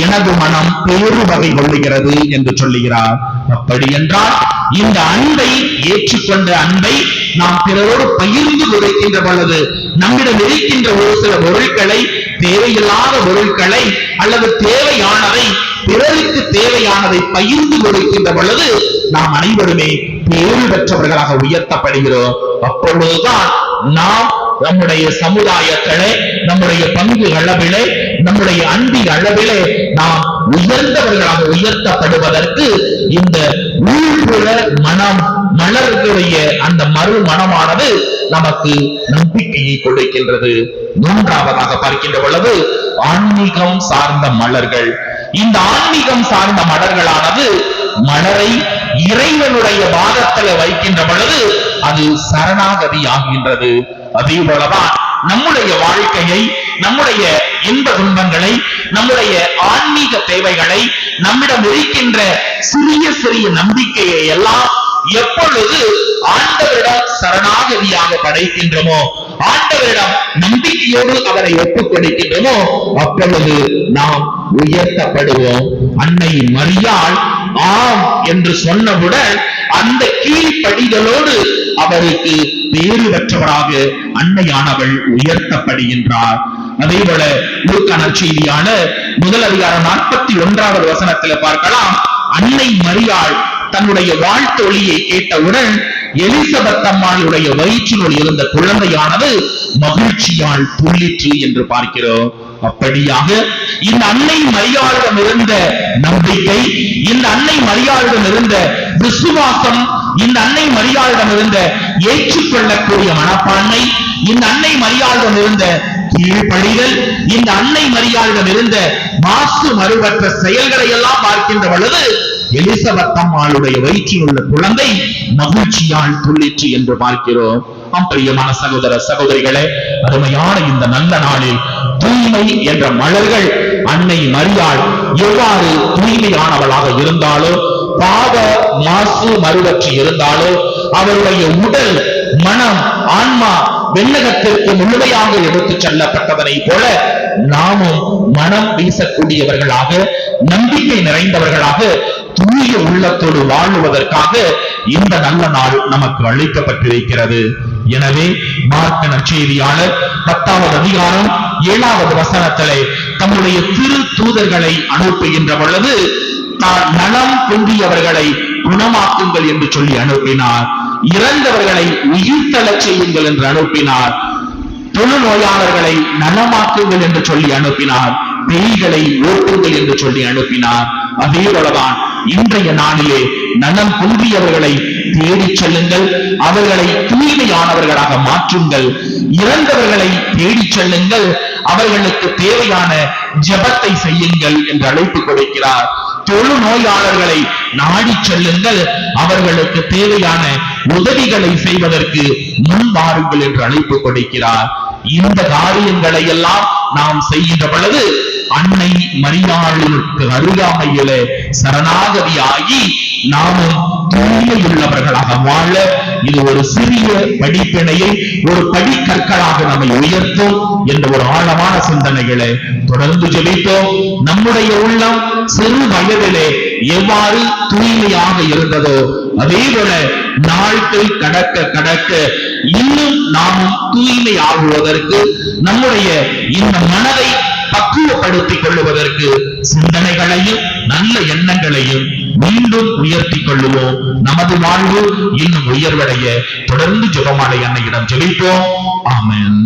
எனது மனம் பேரு வகை கொள்ளுகிறது என்று சொல்லுகிறார். அப்படி என்றால் இந்த அன்பை ஏற்றுக்கொண்ட அன்பை நாம் பிறரோடு பகிர்ந்து கொடுக்கின்ற பொழுது நம்மிடம் இருக்கின்ற ஒரு சில பொருட்களை, தேவையில்லாத பொருட்களை அல்லது தேவையானதை, பிறருக்கு தேவையானதை பகிர்ந்து கொடுக்கின்ற பொழுது நாம் அனைவருமே பேறு பெற்றவர்களாக உயர்த்தப்படுகிறோம். அப்பொழுதுதான் நாம் நம்முடைய சமுதாயத்திலே, நம்முடைய பங்கு அளவிலே, நம்முடைய அன்பின் அளவிலே நாம் உயர்ந்தவர்களாக உயர்த்தப்படுவதற்கு இந்த உள்புற மனம் மலர்களுடைய அந்த மறு மனமானது நமக்கு நம்பிக்கையை கொடுக்கின்றது. மூன்றாவதாக பார்க்கின்ற பொழுது ஆன்மீகம் சார்ந்த மலர்கள். இந்த ஆன்மீகம் சார்ந்த மலர்களானது மலரை இறைவனுடைய பாதத்தில் வைக்கின்ற பொழுது அது சரணாகதி ஆகின்றது. அதே போலதான் நம்முடைய வாழ்க்கையை, நம்முடைய இன்ப துன்பங்களை, நம்முடைய ஆன்மீக தேவைகளை, நம்மிடம் இருக்கின்ற சிறிய சிறிய நம்பிக்கையை எல்லாம் எப்பொழுது ஆண்டவரிடம் சரணாகதியாக படைக்கின்றோமோ, ஆண்டவரிடம் நம்பிக்கையோடு அவரை ஒப்புக் கொடுக்கின்றோமோ, அப்பொழுது நாம் உயர்த்தப்படுவோம். அன்னை மரியாள் ஆம் என்று சொன்னவுடன் அந்த கீழ்ப்படிதலோடு அவருக்கு பேறு பெற்றவராக அன்னையானவள் உயர்த்தப்படுகின்றார். அதே போல லூக்கா நற்செய்தியாளர் முதல் அதிகாரம் 41வது வசனத்தில் பார்க்கலாம். அன்னை மரியாள் தன்னுடைய வாழ்த்தொலியை கேட்டவுடன் எலிசபெத் அம்மாளுடைய வயிற்றினுள் இருந்த குழந்தையானது மகிழ்ச்சியால் துள்ளிற்று என்று பார்க்கிறோம். அப்படியாக இந்த அன்னை மரியாளிடம் இருந்த நம்பிக்கை, இந்த அன்னை மரியாளிடம் இருந்த விசுவாசம், இந்த அன்னை மரியாளிடம் இருந்த ஏற்றுக்கொள்ளக்கூடிய மனப்பான்மை, இந்த அன்னை மரியாளிடம் இருந்த கீழ்ப்படிதல், இந்த அன்னை மரியாளிடம் இருந்த மாசு மறுபற்ற செயல்களை எல்லாம் பார்க்கின்ற பொழுது எலிசபெத் அம்மாளுடைய வயிற்றில் உள்ள குழந்தை மகிழ்ச்சியால் துள்ளிற்று என்று பார்க்கிறோம். பிரியமான சகோதர சகோதரிகளே, அருமையான இந்த நல்ல நாளில் தூய்மை என்ற மலர்கள் அன்னை மரியாள் எவ்வாறு தூய்மையானவளாக இருந்தாலோ, பாவ மாசு மறுவற்றி இருந்தாலோ, அவருடைய உடல், மனம், ஆன்மா வெண்ணகத்திற்கு முழுமையாக எடுத்துச் செல்லப்பட்டதனை போல நாமும் மனம் வீசக்கூடியவர்களாக, நம்பிக்கை நிறைந்தவர்களாக, தூய உள்ளத்தோடு வாழுவதற்காக இந்த நல்ல நாள் நமக்கு அளிக்கப்பட்டிருக்கிறது. எனவே மார்க் நற்செய்தியாளர் 10வது அதிகாரம் 7வது வசனத்திலே தம்முடைய திரு தூதர்களை அனுப்புகின்ற பொழுது தான் நலம் பொங்கியவர்களை குணமாக்குங்கள் என்று சொல்லி அனுப்பினார். இறந்தவர்களை உயிர்த்தெழச் செய்யுங்கள் என்று அனுப்பினார். தொழுநோயாளர்களை நலமாக்குங்கள் என்று சொல்லி அனுப்பினார். பேய்களை ஓட்டுங்கள் என்று சொல்லி அனுப்பினார். அதே போலதான் இன்றைய நாளிலே நலம் பொங்கியவர்களை தேடிச் செல்லுங்கள், அவர்களை தூய்மையானவர்களாக மாற்றுங்கள். இறந்தவர்களை தேடிச் செல்லுங்கள், அவர்களுக்கு தேவையான ஜெபத்தை செய்யுங்கள் என்று அழைப்பு கொடுக்கிறார். தொழுநோயாளர்களை நாடி செல்லுங்கள், அவர்களுக்கு தேவையான உதவிகளை செய்வதற்கு முன்வாருங்கள் என்று அழைப்பு கொடுக்கிறார். இந்த காரியங்களை எல்லாம் நாம் செய்கின்ற பொழுது அன்னை மரியாளுக்கு அருகாமையிலே சரணாகதியாகி நாமும் தூய்மையுள்ளவர்களாக வாழ இது ஒரு சிறிய படிப்பினையை, ஒரு படிக்கற்களாக நம்மை உயர்த்தும் என்ற ஒரு ஆழமான சிந்தனைகளை தொடர்ந்து ஜெபிப்போம். நம்முடைய உள்ளம் சிறு வயதிலே எவ்வாறு தூய்மையாக இருந்ததோ அதே போல நாட்கள் கடக்க கடக்க இன்னும் நாமும் தூய்மை ஆகுவதற்கு, நம்முடைய இந்த மனதை பக்குவப்படுத்திக் கொள்ளுவதற்கு சிந்தனைகளையும் நல்ல எண்ணங்களையும் மீண்டும் உயர்த்திக் கொள்ளுவோம். நமது வாழ்வு இன்னும் உயர்வடைய தொடர்ந்து ஜெபமாலை அன்னையிடம் ஜெபிப்போம். ஆமென்.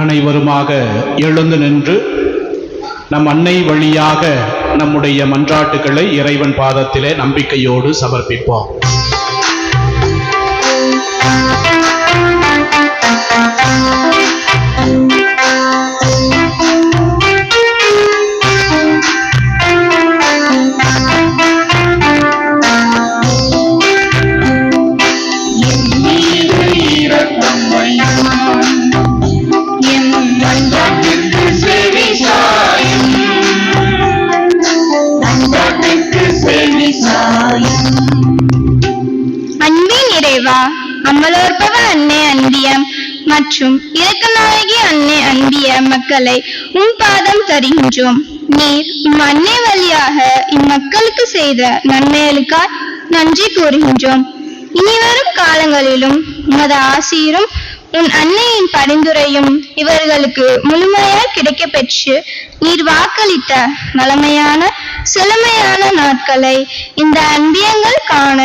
அனைவருமாக எழுந்து நின்று நம் அன்னை வழியாக நம்முடைய மன்றாட்டுகளை இறைவன் பாதத்திலே நம்பிக்கையோடு சமர்ப்பிப்போம். அமலோற்பவ அன்னை அன்பிய மற்றும் இரக்கநாயகி அன்னை அன்பிய மக்களை உம் பாதம் தருகின்றோம். நீர் உம் அன்னை வழியாக இம்மக்களுக்கு செய்த நன்மைகளுக்காய் நன்றி கூறுகின்றோம். இனிவரும் காலங்களிலும் உமது ஆசீரும் உன் அன்னையின் பரிந்துரையும் இவர்களுக்கு முழுமையாய் கிடைக்க பெற்று நீர் வாக்களித்த வளமையான செழுமையான நாட்களை இந்த அன்பியங்கள் காண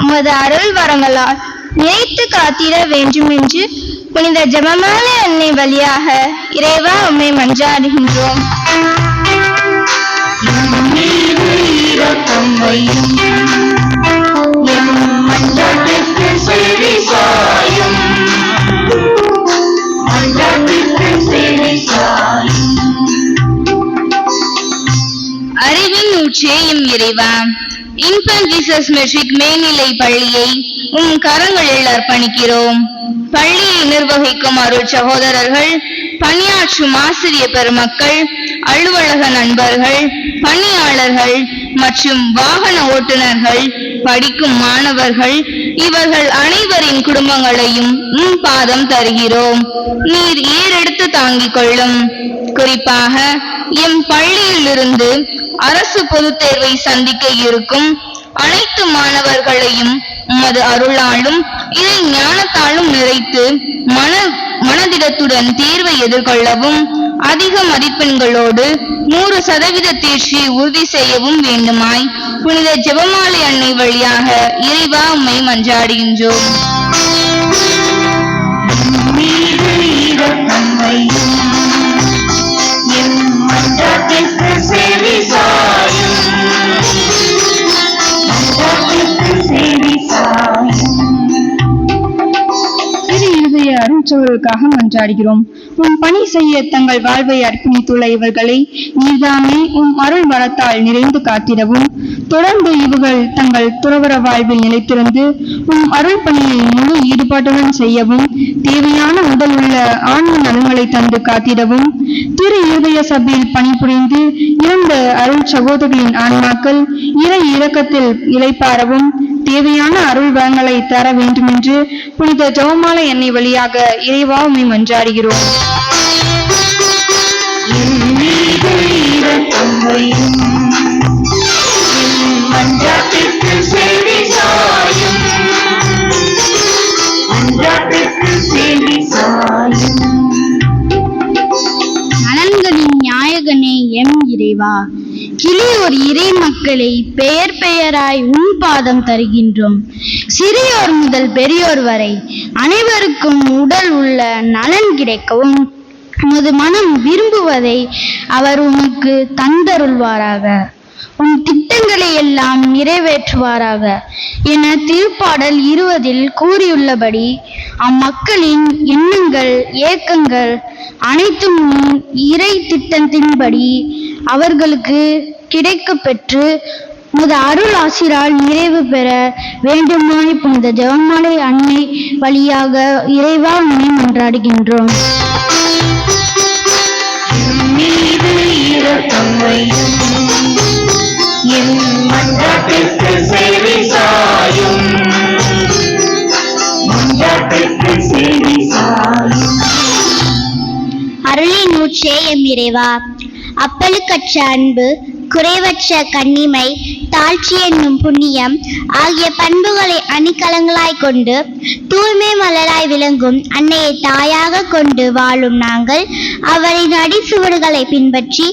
உமது அருள் வரங்களால் நினைத்து காத்திட வேண்டும் என்று புனித ஜெபமாலை அன்னை வழியாக இறைவா உம்மை மன்றாடுகின்றோம். அறிவின் ஊற்றேயும் இறைவா, இன்ஃபன்ட் ஜீசஸ் மெட்ரிக் மேல்நிலை பள்ளியை உம் கரங்களில் அர்ப்பணிக்கிறோம். பள்ளியை நிர்வகிக்கும் அருள் சகோதரர்கள், பணியாற்றும் ஆசிரிய பெருமக்கள், அலுவலக நண்பர்கள், பணியாளர்கள் மற்றும் வாகன ஓட்டுநர்கள், படிக்கும் மாணவர்கள் இவர்கள் அனைவரின் குடும்பங்களையும் உம் பாதம் தருகிறோம். நீர் ஏறெடுத்து தாங்கிக் கொள்ளும். குறிப்பாக எம் பள்ளியிலிருந்து அரசு பொதுத் தேர்வை சந்திக்க இருக்கும் அனைத்து மாணவர்களையும் உமது அருளாலும் இறை ஞானத்தாலும் நிறைத்து மனதிடத்துடன் தேர்வை எதிர்கொள்ளவும் அதிக மதிப்பெண்களோடு 100% தேர்ச்சி உறுதி செய்யவும் வேண்டுமாய் புனித ஜெபமாலை அன்னை வழியாக இறைவா உம்மை மன்றாடுகின்றோம். அருட்சவர்களுக்காக மன்றாடுகிறோம். உம் பணி செய்ய தங்கள் வாழ்வை அர்ப்பணித்துள்ள இவர்களை நீர்தாமே உம் அருள் வரத்தால் நிறைந்து காத்திடவும், தொடர்ந்து இவர்கள் தங்கள் துறவற வாழ்வில் நிலைத்திருந்து உம் அருள் பணியை முழு ஈடுபாட்டுடன் செய்யவும், தேவையான உடல் உள்ள ஆன்ம நலன்களை தந்து காத்திடவும், திரு இருதய சபையில் பணிபுரிந்து இறந்த அருள் சகோதரிகளின் ஆன்மாக்கள் இறை இரக்கத்தில் இளைப்பாரவும் தேவையான அருள் வளங்களை தர வேண்டுமென்று புனித ஜெபமாலை அன்னை வழியாக இறைவா உம்மை மன்றாடுகிறோம். நலன்களின் நாயகனே எம் இறைவா, கிளியோர் இறை மக்களை பெயர் பெயராய் உன் பாதம் தருகின்றோம். சிறியோர் முதல் பெரியோர் வரை அனைவருக்கும் உடல் உள்ள நலன் கிடைக்கவும் உமது மனம் விரும்புவதை அவர் உமக்கு தந்தருள்வாராக. உன் திட்டங்களை எல்லாம் நிறைவேற்றுவாராக என திருப்பாடல் 20 கூறியுள்ளபடி அம்மக்களின் எண்ணங்கள் ஏக்கங்கள் அனைத்தும் இறை திட்டத்தின்படி அவர்களுக்கு கிடைக்க பெற்று உமது அருள் ஆசிரால் நிறைவு பெற வேண்டுமாய் புனித ஜெபமாலை அன்னை வழியாக இறைவா உம்மை மன்றாடுகின்றோம். அருளின் ஊற்றே எம் இறைவா, அப்பழுக்கற்ற அன்பு, குறைவற்ற கண்ணிமை, தாழ்ச்சி என்னும் புண்ணியம் ஆகிய பண்புகளை அணிகலங்களாய் கொண்டு தூய்மை மலராய் விளங்கும் அன்னையை தாயாக கொண்டு வாழும் நாங்கள் அவரின் அடிசுவடுகளை பின்பற்றி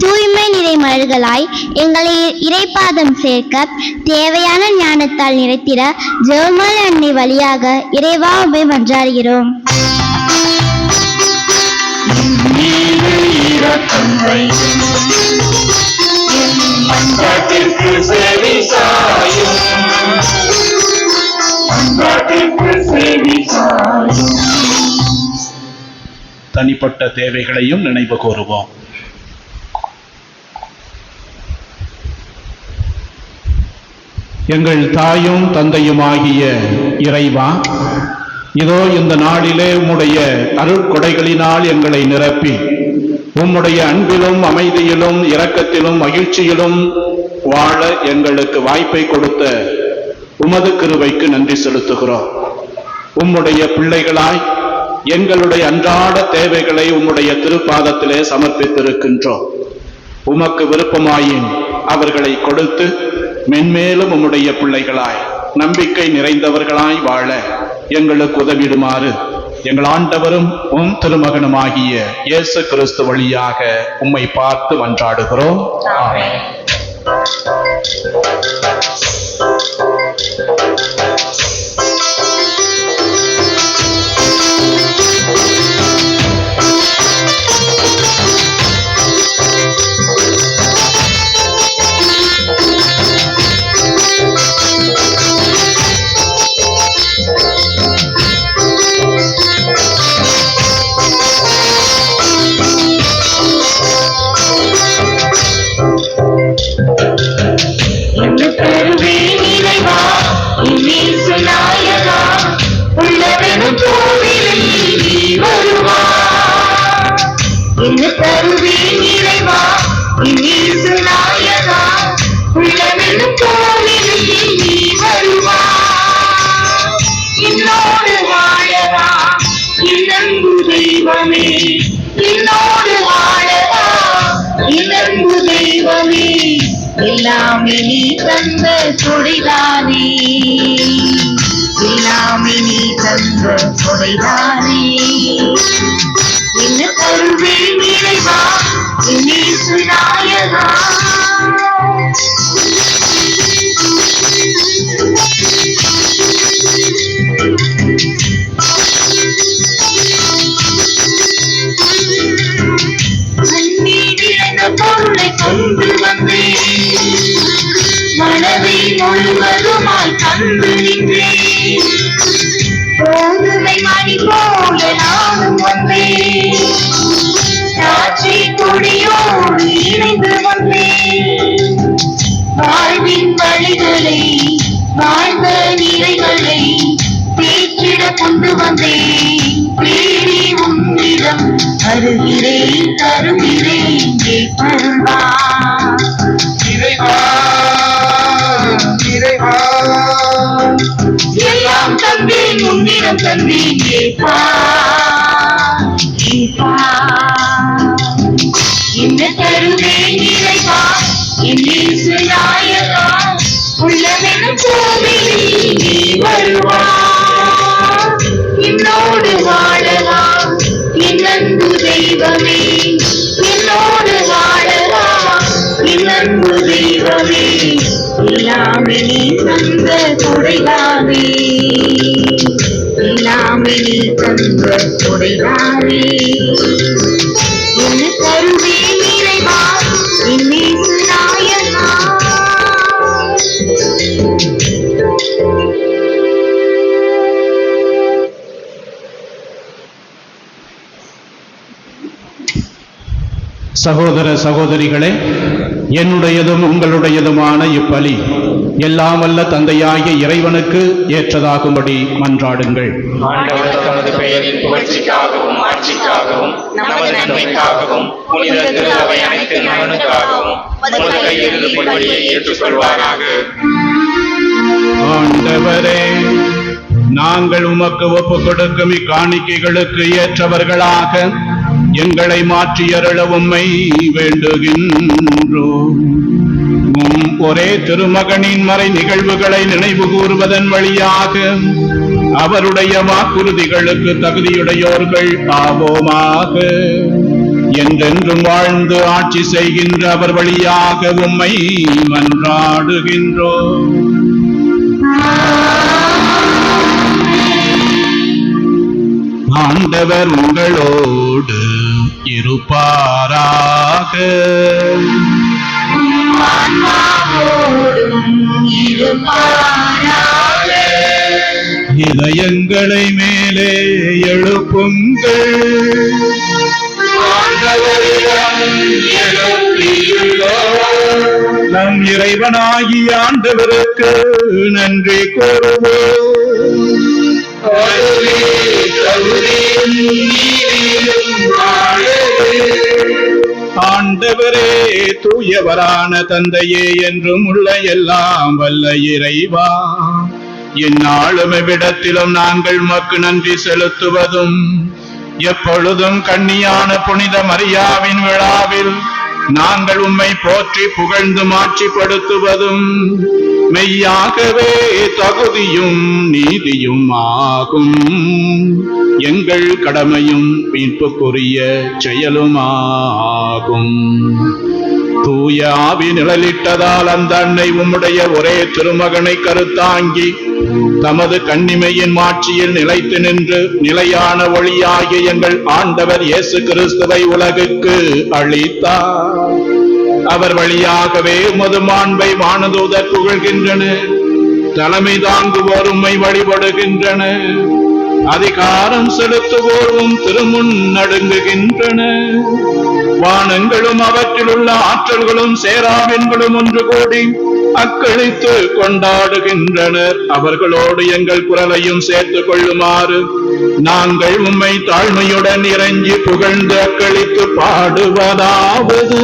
தூய்மை நிறை மலர்களாய் எங்களை இறைப்பாதம் சேர்க்க தேவையான ஞானத்தால் நிறைத்திட ஜெபமாலை அன்னை வழியாக இறைவா உம்மை மன்றாடுகிறோம். தனிப்பட்ட தேவைகளையும் நினைவு கூறுவோம். எங்கள் தாயும் தந்தையுமாகிய இறைவா, இதோ இந்த நாளிலே உம்முடைய அருட்கொடைகளினால் எங்களை நிரப்பி உம்முடைய அன்பிலும் அமைதியிலும் இரக்கத்திலும் மகிழ்ச்சியிலும் வாழ எங்களுக்கு வாய்ப்பை கொடுத்த உமது கிருபைக்கு நன்றி செலுத்துகிறோம். உம்முடைய பிள்ளைகளாய் எங்களுடைய அன்றாட தேவைகளை உம்முடைய திருப்பாதத்திலே சமர்ப்பித்திருக்கின்றோம். உமக்கு விருப்பமாயின் அவர்களை கொடுத்து மென்மேலும் உம்முடைய பிள்ளைகளாய் நம்பிக்கை நிறைந்தவர்களாய் வாழ எங்களுக்கு உதவிடுமாறு எங்கள் ஆண்டவரும் உம் திருமகனுமாகிய இயேசு கிறிஸ்து வழியாக உம்மை பார்த்து மன்றாடுகிறோம். ஆமென். எல்லாமே நீ தந்த கொடைதானே, எல்லாமே நீ தந்த கொடைதானே. என்ன தருவேன் இறைவா என் இயேசு நாயகா. பொருளை கொண்டு வந்தேன், மனதை முழுவதுமாய் தந்து நின்றேன். கோதுமை மணி போல நானும் வந்தேன், திராட்சை கொடியோடு இணைந்து வந்தேன். வாழ்வின் வழிகளை வாழ்ந்த நிறைகளை தேற்றிட கொண்டு வந்தேன். தேடி உன்னிடம் வருகிறேன், தருகிறேன் அருள்வா. இறைவா இறைவா எல்லாம் தந்தேன் உன்னிடம் தந்தேன் ஏப்பா ஏப்பா. என்ன தருவேன் இறைவா என் இயேசு நாயகா. உள்ளமெனும் கோவிலில் நீ வருவா, என்னோடு வாழலாம் என் அன்பு தெய்வமே. என்னோடு வாழலாம் என் அன்பு தெய்வமே. எல்லாமே நீ தந்த கொடைதானே, எல்லாமே நீ தந்த கொடைதானே. என்ன தருவேன் இறைவா என் இயேசு நாயகா. சகோதர சகோதரிகளே, என்னுடையதும் உங்களுடையதுமான இப்பலி எல்லாம் வல்ல தந்தையாகிய இறைவனுக்கு ஏற்றதாகும்படி மன்றாடுங்கள். ஆண்டவர் தமது பெயரின் புகழ்ச்சிக்காகவும் ஆட்சிக்காகவும் நமது நன்மைக்காகவும் புனித திரு அவை அனைத்து நலனுக்காகவும் உமது கையிலிருந்து பலியை ஏற்றுக்கொள்வாராக. ஆண்டவரே, நாங்கள் உமக்கு ஒப்புக் கொடுக்கும் இக்காணிக்கைகளுக்கு ஏற்றவர்களாக எங்களை மாற்றியருள உம்மை வேண்டுகின்றோம். ஒரே திருமகனின் மறை நிகழ்வுகளை நினைவு கூறுவதன் வழியாக அவருடைய வாக்குறுதிகளுக்கு தகுதியுடையோர்கள் ஆவோமாக. என்றென்றும் வாழ்ந்து ஆட்சி செய்கின்ற அவர் வழியாக உம்மை மன்றாடுகின்றோம். ஆண்டவர் உங்களோடு இருப்பாராக. இதயங்களை மேலே எழுப்புங்கள். நம் இறைவனாகிய ஆண்டவருக்கு நன்றி கூறுவோம். ஆண்டவரே, தூயவரான தந்தையே, என்றும் உள்ள எல்லாம் வல்ல இறைவா, இந்நாளும் இவ்விடத்திலும் நாங்கள் உமக்கு நன்றி செலுத்துவதும் எப்பொழுதும் கன்னியான புனித மரியாவின் விழாவில் நாங்கள் உம்மை போற்றி புகழ்ந்து மாட்சிப்படுத்துவதும் மெய்யாகவே தகுதியும் நீதியும் ஆகும். எங்கள் கடமையும் மீட்புக்குரிய செயலுமாகும். தூய ஆவி நிழலிட்டதால் அந்த அன்னை உம்முடைய ஒரே திருமகனை கருத்தாங்கி தமது கன்னிமையின் மாட்சியில் நிலைத்து நின்று நிலையான ஒளியாகிய எங்கள் ஆண்டவர் இயேசு கிறிஸ்துவை உலகுக்கு அளித்தார். அவர் வழியாகவே உமது மாண்பை வானதூதர் புகழ்கின்றனர். தலைமை தாங்குவோர் உம்மை வழிபடுகின்றனர். அதிகாரம் செலுத்துவோரும் திருமுன் நடுங்குகின்றனர். வானங்களும் அவற்றில் உள்ள ஆற்றல்களும் சேராவின்களும் ஒன்று கூடி அக்களித்து கொண்டாடுகின்றனர். அவர்களோடு எங்கள் குரலையும் சேர்த்துக் கொள்ளுமாறு நாங்கள் உம்மை தாழ்மையுடன் இறைஞ்சி புகழ்ந்து அக்களித்து பாடுவதாவது: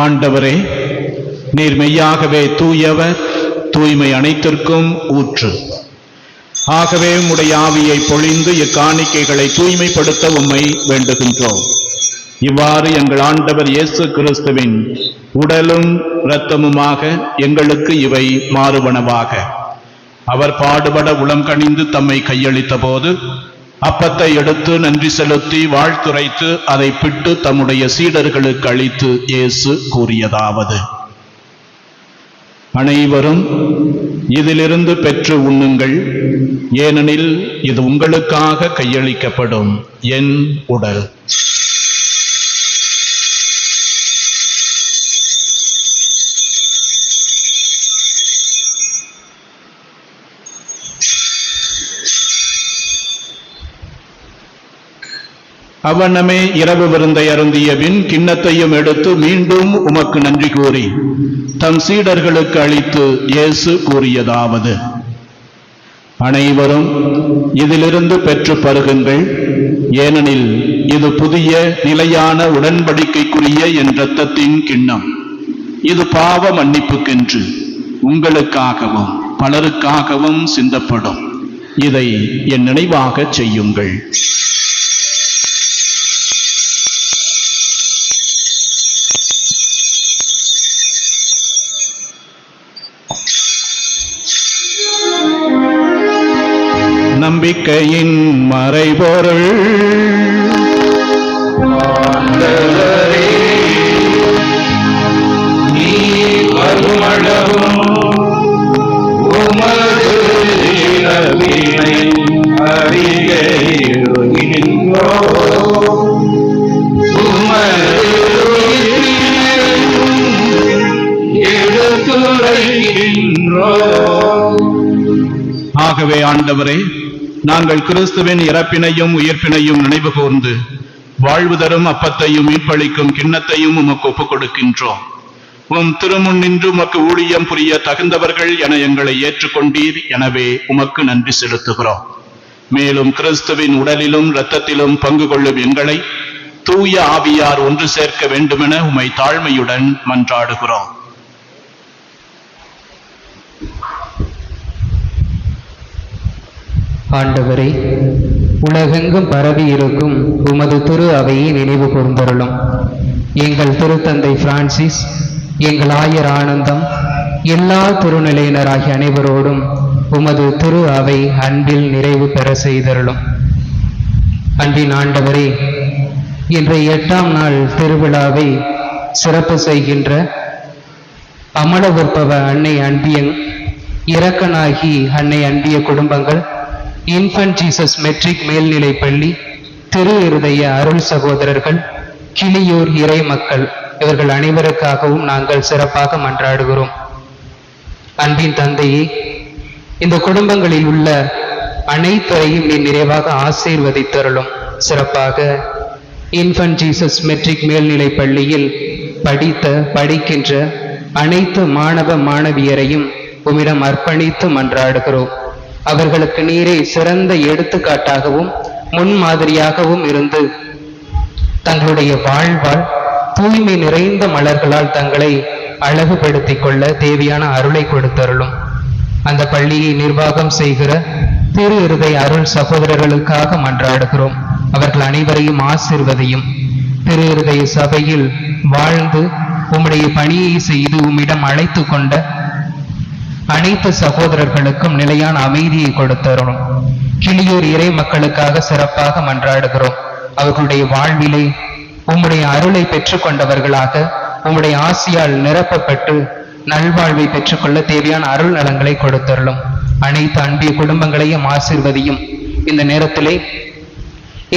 ஆண்டவரே, நீர் மெய்யாகவே தூயவர், தூய்மை அனைத்திற்கும் ஊற்று. ஆகவே உம்முடைய ஆவியை பொழிந்து இக்காணிக்கைகளை தூய்மைப்படுத்த உம்மை வேண்டுகின்றோம். இவ்வாறு எங்கள் ஆண்டவர் இயேசு கிறிஸ்துவின் உடலும் இரத்தமுமாக எங்களுக்கு இவை மாறுவனவாக. அவர் பாடுபட உளம் கனிந்து தம்மை கையளித்த போது அப்பத்தை எடுத்து நன்றி செலுத்தி வாழ்த்துரைத்து அதை பிட்டு தம்முடைய சீடர்களுக்கு அளித்து இயேசு கூறியதாவது: அனைவரும் இதிலிருந்து பெற்று உண்ணுங்கள், ஏனெனில் இது உங்களுக்காக கையளிக்கப்படும் என் உடல். அவ்வண்ணமே இரவு விருந்தை அருந்திய பின் கிண்ணத்தையும் எடுத்து மீண்டும் உமக்கு நன்றி கூறி தம் சீடர்களுக்கு அளித்து இயேசு கூறியதாவது: அனைவரும் இதிலிருந்து பெற்று பருகுங்கள், ஏனெனில் இது புதிய நிலையான உடன்படிக்கைக்குரிய என் இரத்தத்தின் கிண்ணம். இது பாவ மன்னிப்புக்கென்று உங்களுக்காகவும் பலருக்காகவும் சிந்தப்படும். இதை என் நினைவாக செய்யுங்கள். நம்பிக்கையின் மறைபொருள் ஆண்டவரே, நீர் வருமளவும் உமது இரவினை அறிகையிடுகின்றோம். உமது எடுத்துரைக்கின்றோம். ஆகவே ஆண்டவரே, நாங்கள் கிறிஸ்துவின் இறப்பினையும் உயிர்ப்பினையும் நினைவு கூர்ந்து வாழ்வு தரும் அப்பத்தையும் மீட்பளிக்கும் கிண்ணத்தையும் உமக்கு ஒப்புக் கொடுக்கின்றோம். உம் திருமுன் நின்று உமக்கு ஊழியம் புரிய தகுந்தவர்கள் என எங்களை ஏற்றுக்கொண்டீர். எனவே உமக்கு நன்றி செலுத்துகிறோம். மேலும் கிறிஸ்துவின் உடலிலும் இரத்தத்திலும் பங்கு கொள்ளும் எங்களை தூய ஆவியார் ஒன்று சேர்க்க வேண்டுமென உம்மை தாழ்மையுடன் மன்றாடுகிறோம். ஆண்டவரே, உலகெங்கும் பரவி இருக்கும் உமது திரு அவையை நினைவு கூர்ந்தருளும். எங்கள் திருத்தந்தை பிரான்சிஸ், எங்கள் ஆயர் ஆனந்தம், எல்லா திருநிலையினராகிய அனைவரோடும் உமது திரு அவை அன்பில் நிறைவு பெற செய்தருளும். அன்பின் ஆண்டவரே, இன்றைய 8ஆம் நாள் திருவிழாவை சிறப்பு செய்கின்ற அமலவிற்பவ அன்னை அன்பிய இரக்கனாகி அன்னை அன்பிய குடும்பங்கள், இன்ஃபன்ட் ஜீசஸ் மெட்ரிக் மேல்நிலைப் பள்ளி, திரு இருதய அருள் சகோதரர்கள், கிளியூர் இறை மக்கள் இவர்கள் அனைவருக்காகவும் நாங்கள் சிறப்பாக மன்றாடுகிறோம். அன்பின் தந்தையே, இந்த குடும்பங்களில் உள்ள அனைத்தையும் நீ நிறைவாக ஆசீர்வதித்தருளும். சிறப்பாக இன்ஃபன்ட் ஜீசஸ் மெட்ரிக் மேல்நிலைப் பள்ளியில் படிக்கின்ற அனைத்து மாணவ மாணவியரையும் உம்மிடம் அர்ப்பணித்து மன்றாடுகிறோம். அவர்களுக்கு நீரே சிறந்த எடுத்துக்காட்டாகவும் முன்மாதிரியாகவும் இருந்து தங்களுடைய வாழ்வால் தூய்மை நிறைந்த மலர்களால் தங்களை அழகுபடுத்திக் கொள்ள தேவையான அருளை கொடுத்தருளும். அந்த பள்ளியை நிர்வாகம் செய்கிற திரு இருதய அருள் சகோதரர்களுக்காக மன்றாடுகிறோம். அவர்கள் அனைவரையும் ஆசீர்வதியும். திரு இருதய சபையில் வாழ்ந்து உம்முடைய பணியை செய்து உம்மிடம் அழைத்து கொண்ட அனைத்து சகோதரர்களுக்கும் நிலையான அமைதியை கொடுத்தருளும். கிளியூர் இறை மக்களுக்காக சிறப்பாக மன்றாடுகிறோம். அவர்களுடைய வாழ்விலே உம்முடைய அருளை பெற்றுக்கொண்டவர்களாக உம்முடைய ஆசியால் நிரப்பப்பட்டு நல்வாழ்வை பெற்றுக்கொள்ள தேவையான அருள் நலங்களை கொடுத்தருளும். அனைத்து அன்பிய குடும்பங்களையும் ஆசீர்வதியும். இந்த நேரத்திலே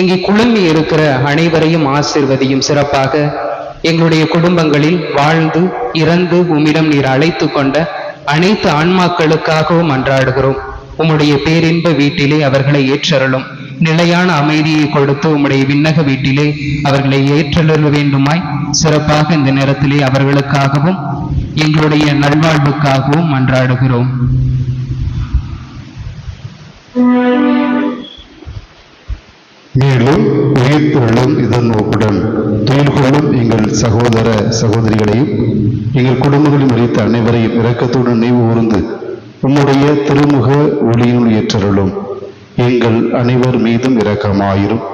இங்கே குழுமி இருக்கிற அனைவரையும் ஆசீர்வதியும். சிறப்பாக எங்களுடைய குடும்பங்களில் வாழ்ந்து இறந்து உம்மிடம் நீர் அழைத்து கொண்ட அனைத்து ஆன்மாக்களுக்காகவும் மன்றாடுகிறோம். உம்முடைய பேரின்ப வீட்டிலே அவர்களை ஏற்றருளும். நிலையான அமைதியை கொடுத்து உம்முடைய விண்ணக வீட்டிலே அவர்களை ஏற்றருள வேண்டுமாய் சிறப்பாக இந்த நேரத்திலே அவர்களுக்காகவும் எங்களுடைய நல்வாழ்வுக்காகவும் மன்றாடுகிறோம். மேலும் உயிர்த்தெழும் இதன் நோக்குடன் துயில் கொள்ளும் எங்கள் சகோதர சகோதரிகளையும் எங்கள் குடும்பங்களில் மறித்த அனைவரையும் இரக்கத்துடன் நினைவு கூர்ந்து உம்முடைய திருமுக ஒளியினுள் ஏற்றருளும். எங்கள் அனைவர் மீதும் இரக்கமாயிரும்.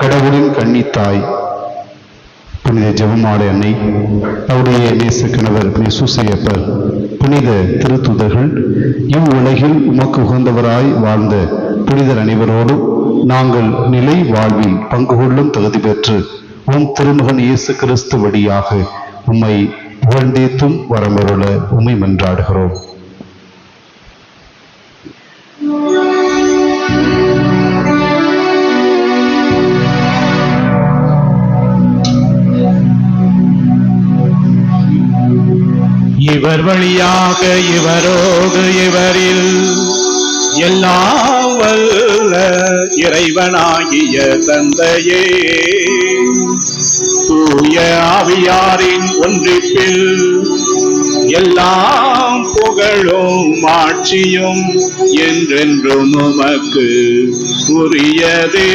கடவுளின் கன்னித்தாய் புனித ஜெபமாலை அன்னை, அவருடைய நேச கணவர் சூசையப்பர், புனித திருத்துதர்கள், இவ்வுலகில் உமக்கு உகந்தவராய் வாழ்ந்த புனிதர் அனைவரோடும் நாங்கள் நிலை வாழ்வில் பங்கு கொள்ளும் தகுதி பெற்று உம் திருமகன் இயேசு கிறிஸ்து வழியாக உம்மை புகழ்ந்தேத்தும் வரமருள உம்மை மன்றாடுகிறோம். இவர் வழியாக இவரோடு இவரில் எல்லாம் வல்ல இறைவனாகிய தந்தையே, தூய ஆவியாரின் ஒன்றிப்பில் எல்லாம் புகழும் ஆட்சியும் என்றென்றும் உமக்கு உரியதே.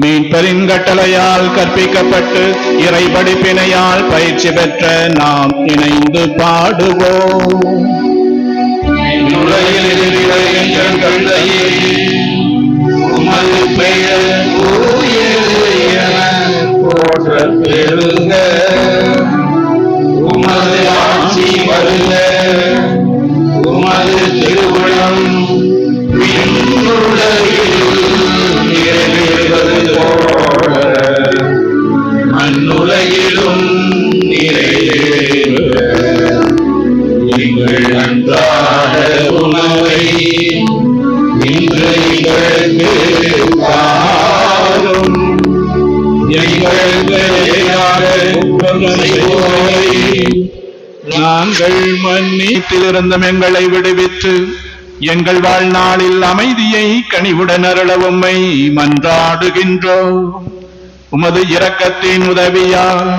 மீட்பரின் கட்டளையால் கற்பிக்கப்பட்டு இறை படிப்பினையால் பயிற்சி பெற்ற நாம் இணைந்து பாடுவோம். உமது பெயர் போற்றப் பெறுக, உமது ஆட்சி வருக, உமது திருவுளம் நிறைவேறுவது போல மண்ணுலகிலும் நிறைவேறுக. எங்கள் அன்றாட உணவை இன்று எங்களுக்கு தாரும். எங்களுக்கு எதிராக குற்றம் செய்வோரை நாங்கள் மன்னித்திருந்த எங்களை விடுவித்து எங்கள் வாழ்நாளில் அமைதியை கனிவுடன் அருள உம்மை மன்றாடுகின்றோம். உமது இரக்கத்தின் உதவியால்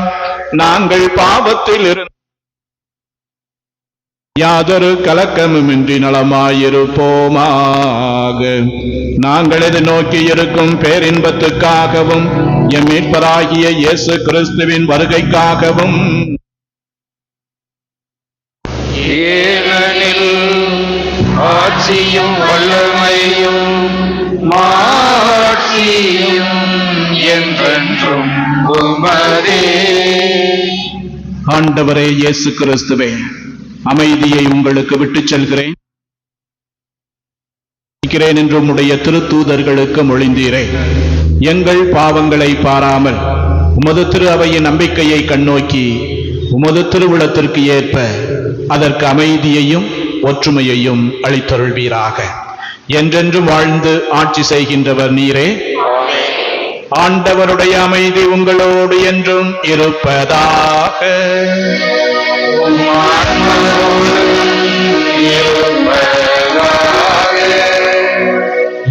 நாங்கள் பாவத்தில் இருந்து யாதொரு கலக்கமுமின்றி நலமாயிருப்போமாக. நாங்கள் எது நோக்கி இருக்கும் பேரின்பத்துக்காகவும் எம் மீட்பராகிய இயேசு கிறிஸ்துவின் வருகைக்காகவும் ஏனெனில் ஆட்சியும் வல்லமையும் மாட்சியும் என்றென்றும் உமதே. ஆண்டவரே இயேசு கிறிஸ்துவே, அமைதியை உங்களுக்கு விட்டுச் செல்கிறேன் என்று உம்முடைய திருத்தூதர்களுக்கு மொழிந்தீரே. எங்கள் பாவங்களை பாராமல் உமது திரு அவையின் நம்பிக்கையை கண்ணோக்கி உமது திருவுளத்திற்கு ஏற்ப அதற்கு அமைதியையும் ஒற்றுமையையும் அளித்தருள்வீராக. என்றென்றும் வாழ்ந்து ஆட்சி செய்கின்றவர் நீரே. ஆண்டவருடைய அமைதி உங்களோடு என்றும் இருப்பதாக.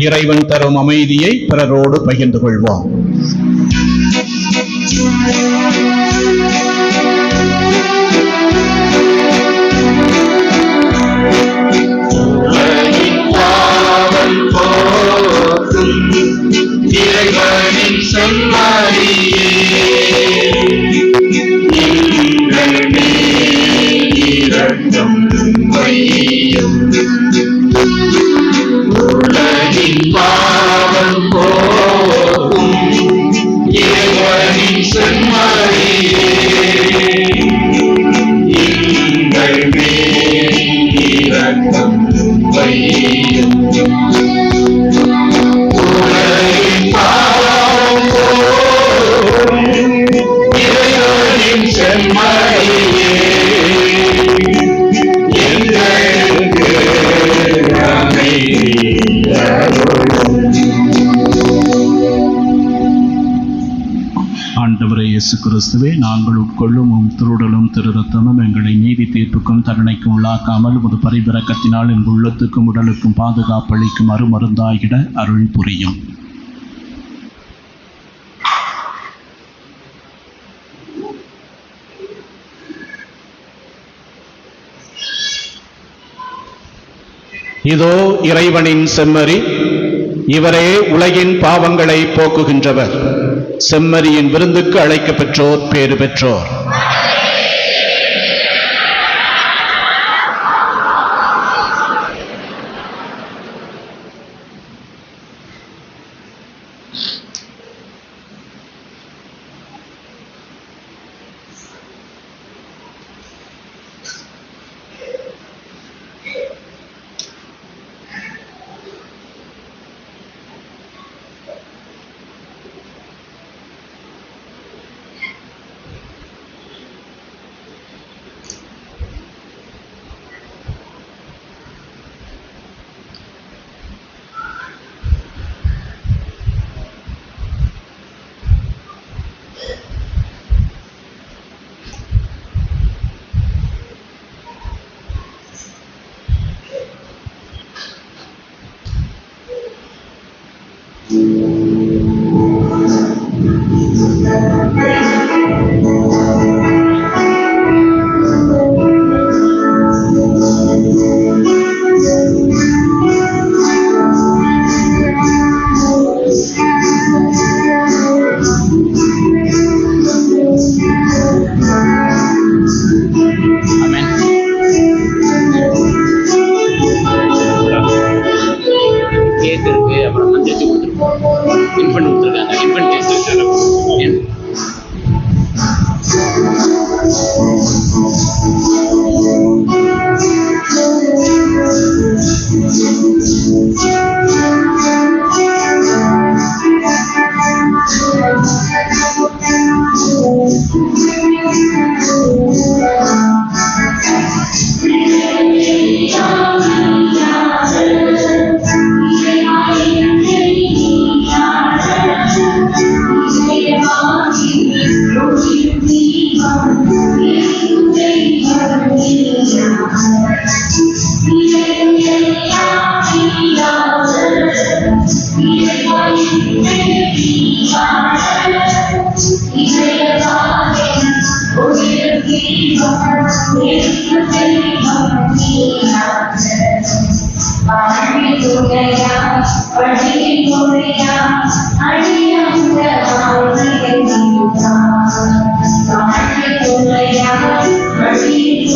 இறைவன் தரும் அமைதியை பிறரோடு பகிர்ந்து கொள்வோம். இறைவனின் செம்மறியே, எங்கள் மேல் இரக்கம் வையும். உலகின் பாவம் போக்கும் இறைவனின் செம்மறியே, எங்கள் மேல் இரக்கம் வையும். ஆண்டவரே இயேசு கிறிஸ்துவே, நாங்கள் உட்கொள்ளும் திருடலும் திருரத்தமும் எங்களை நீதி தீர்ப்புக்கும் தண்டனைக்கும் உள்ளாக்காமல் உமது பரிபிரக்கத்தினால் எங்கள் உள்ளத்துக்கும் உடலுக்கும் பாதுகாப்பளிக்கும் அருமருந்தாகிட அருள் புரியும். இதோ இறைவனின் செம்மறி, இவரே உலகின் பாவங்களை போக்குகின்றவர். செம்மறியின் விருந்துக்கு அழைக்கப் பெற்றோர் பேறு பெற்றோர்.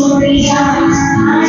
Maria,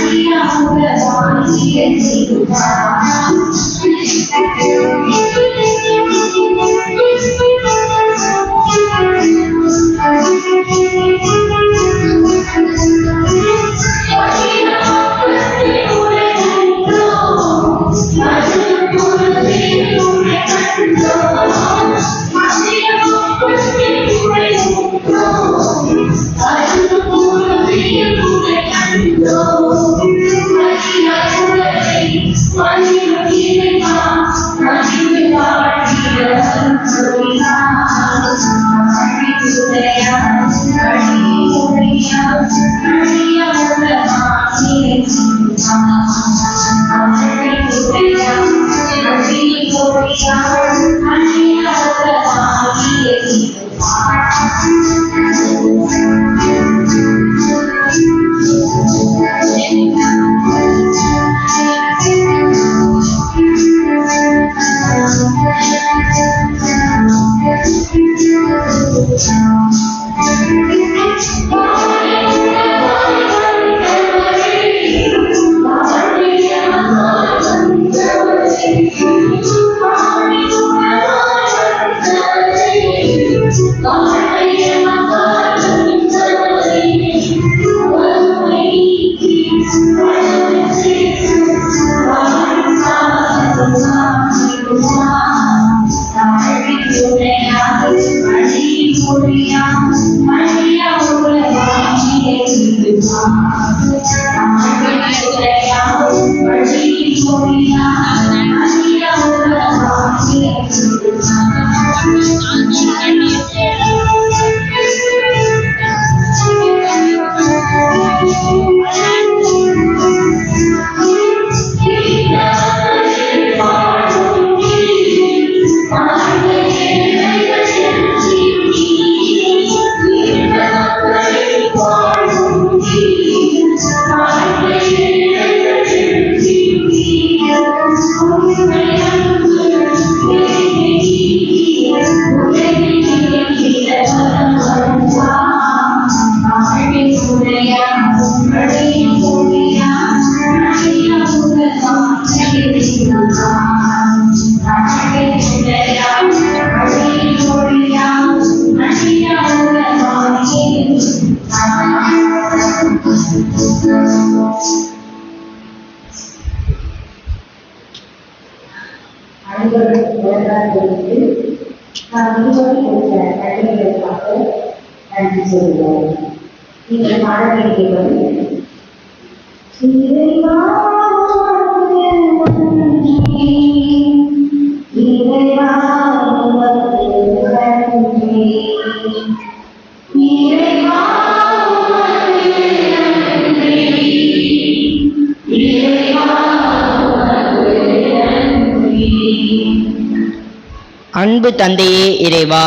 அன்பு தந்தையே இறைவா,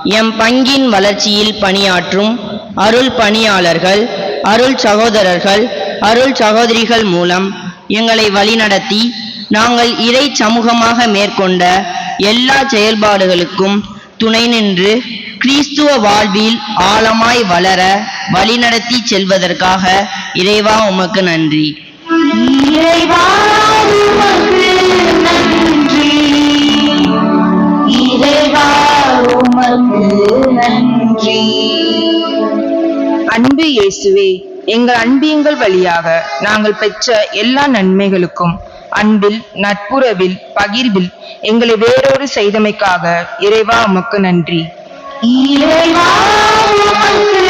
எம் பங்கின் வளர்ச்சியில் பணியாற்றும் அருள் பணியாளர்கள், அருள் சகோதரர்கள், அருள் சகோதரிகள் மூலம் எங்களை வழிநடத்தி நாங்கள் இறை சமூகமாக மேற்கொண்ட எல்லா செயல்பாடுகளுக்கும் துணை நின்று கிறிஸ்துவ வாழ்வில் ஆழமாய் வளர வழிநடத்தி செல்வதற்காக இறைவா உமக்கு நன்றி. அன்பு இயேசுவே, எங்கள் அன்பியங்கள் வழியாக நாங்கள் பெற்ற எல்லா நன்மைகளுக்கும் அன்பில், நட்புறவில், பகிர்வில் எங்களை வேறொரு செய்தமைக்காக இறைவா உமக்கு நன்றி. இறைவா உமக்கு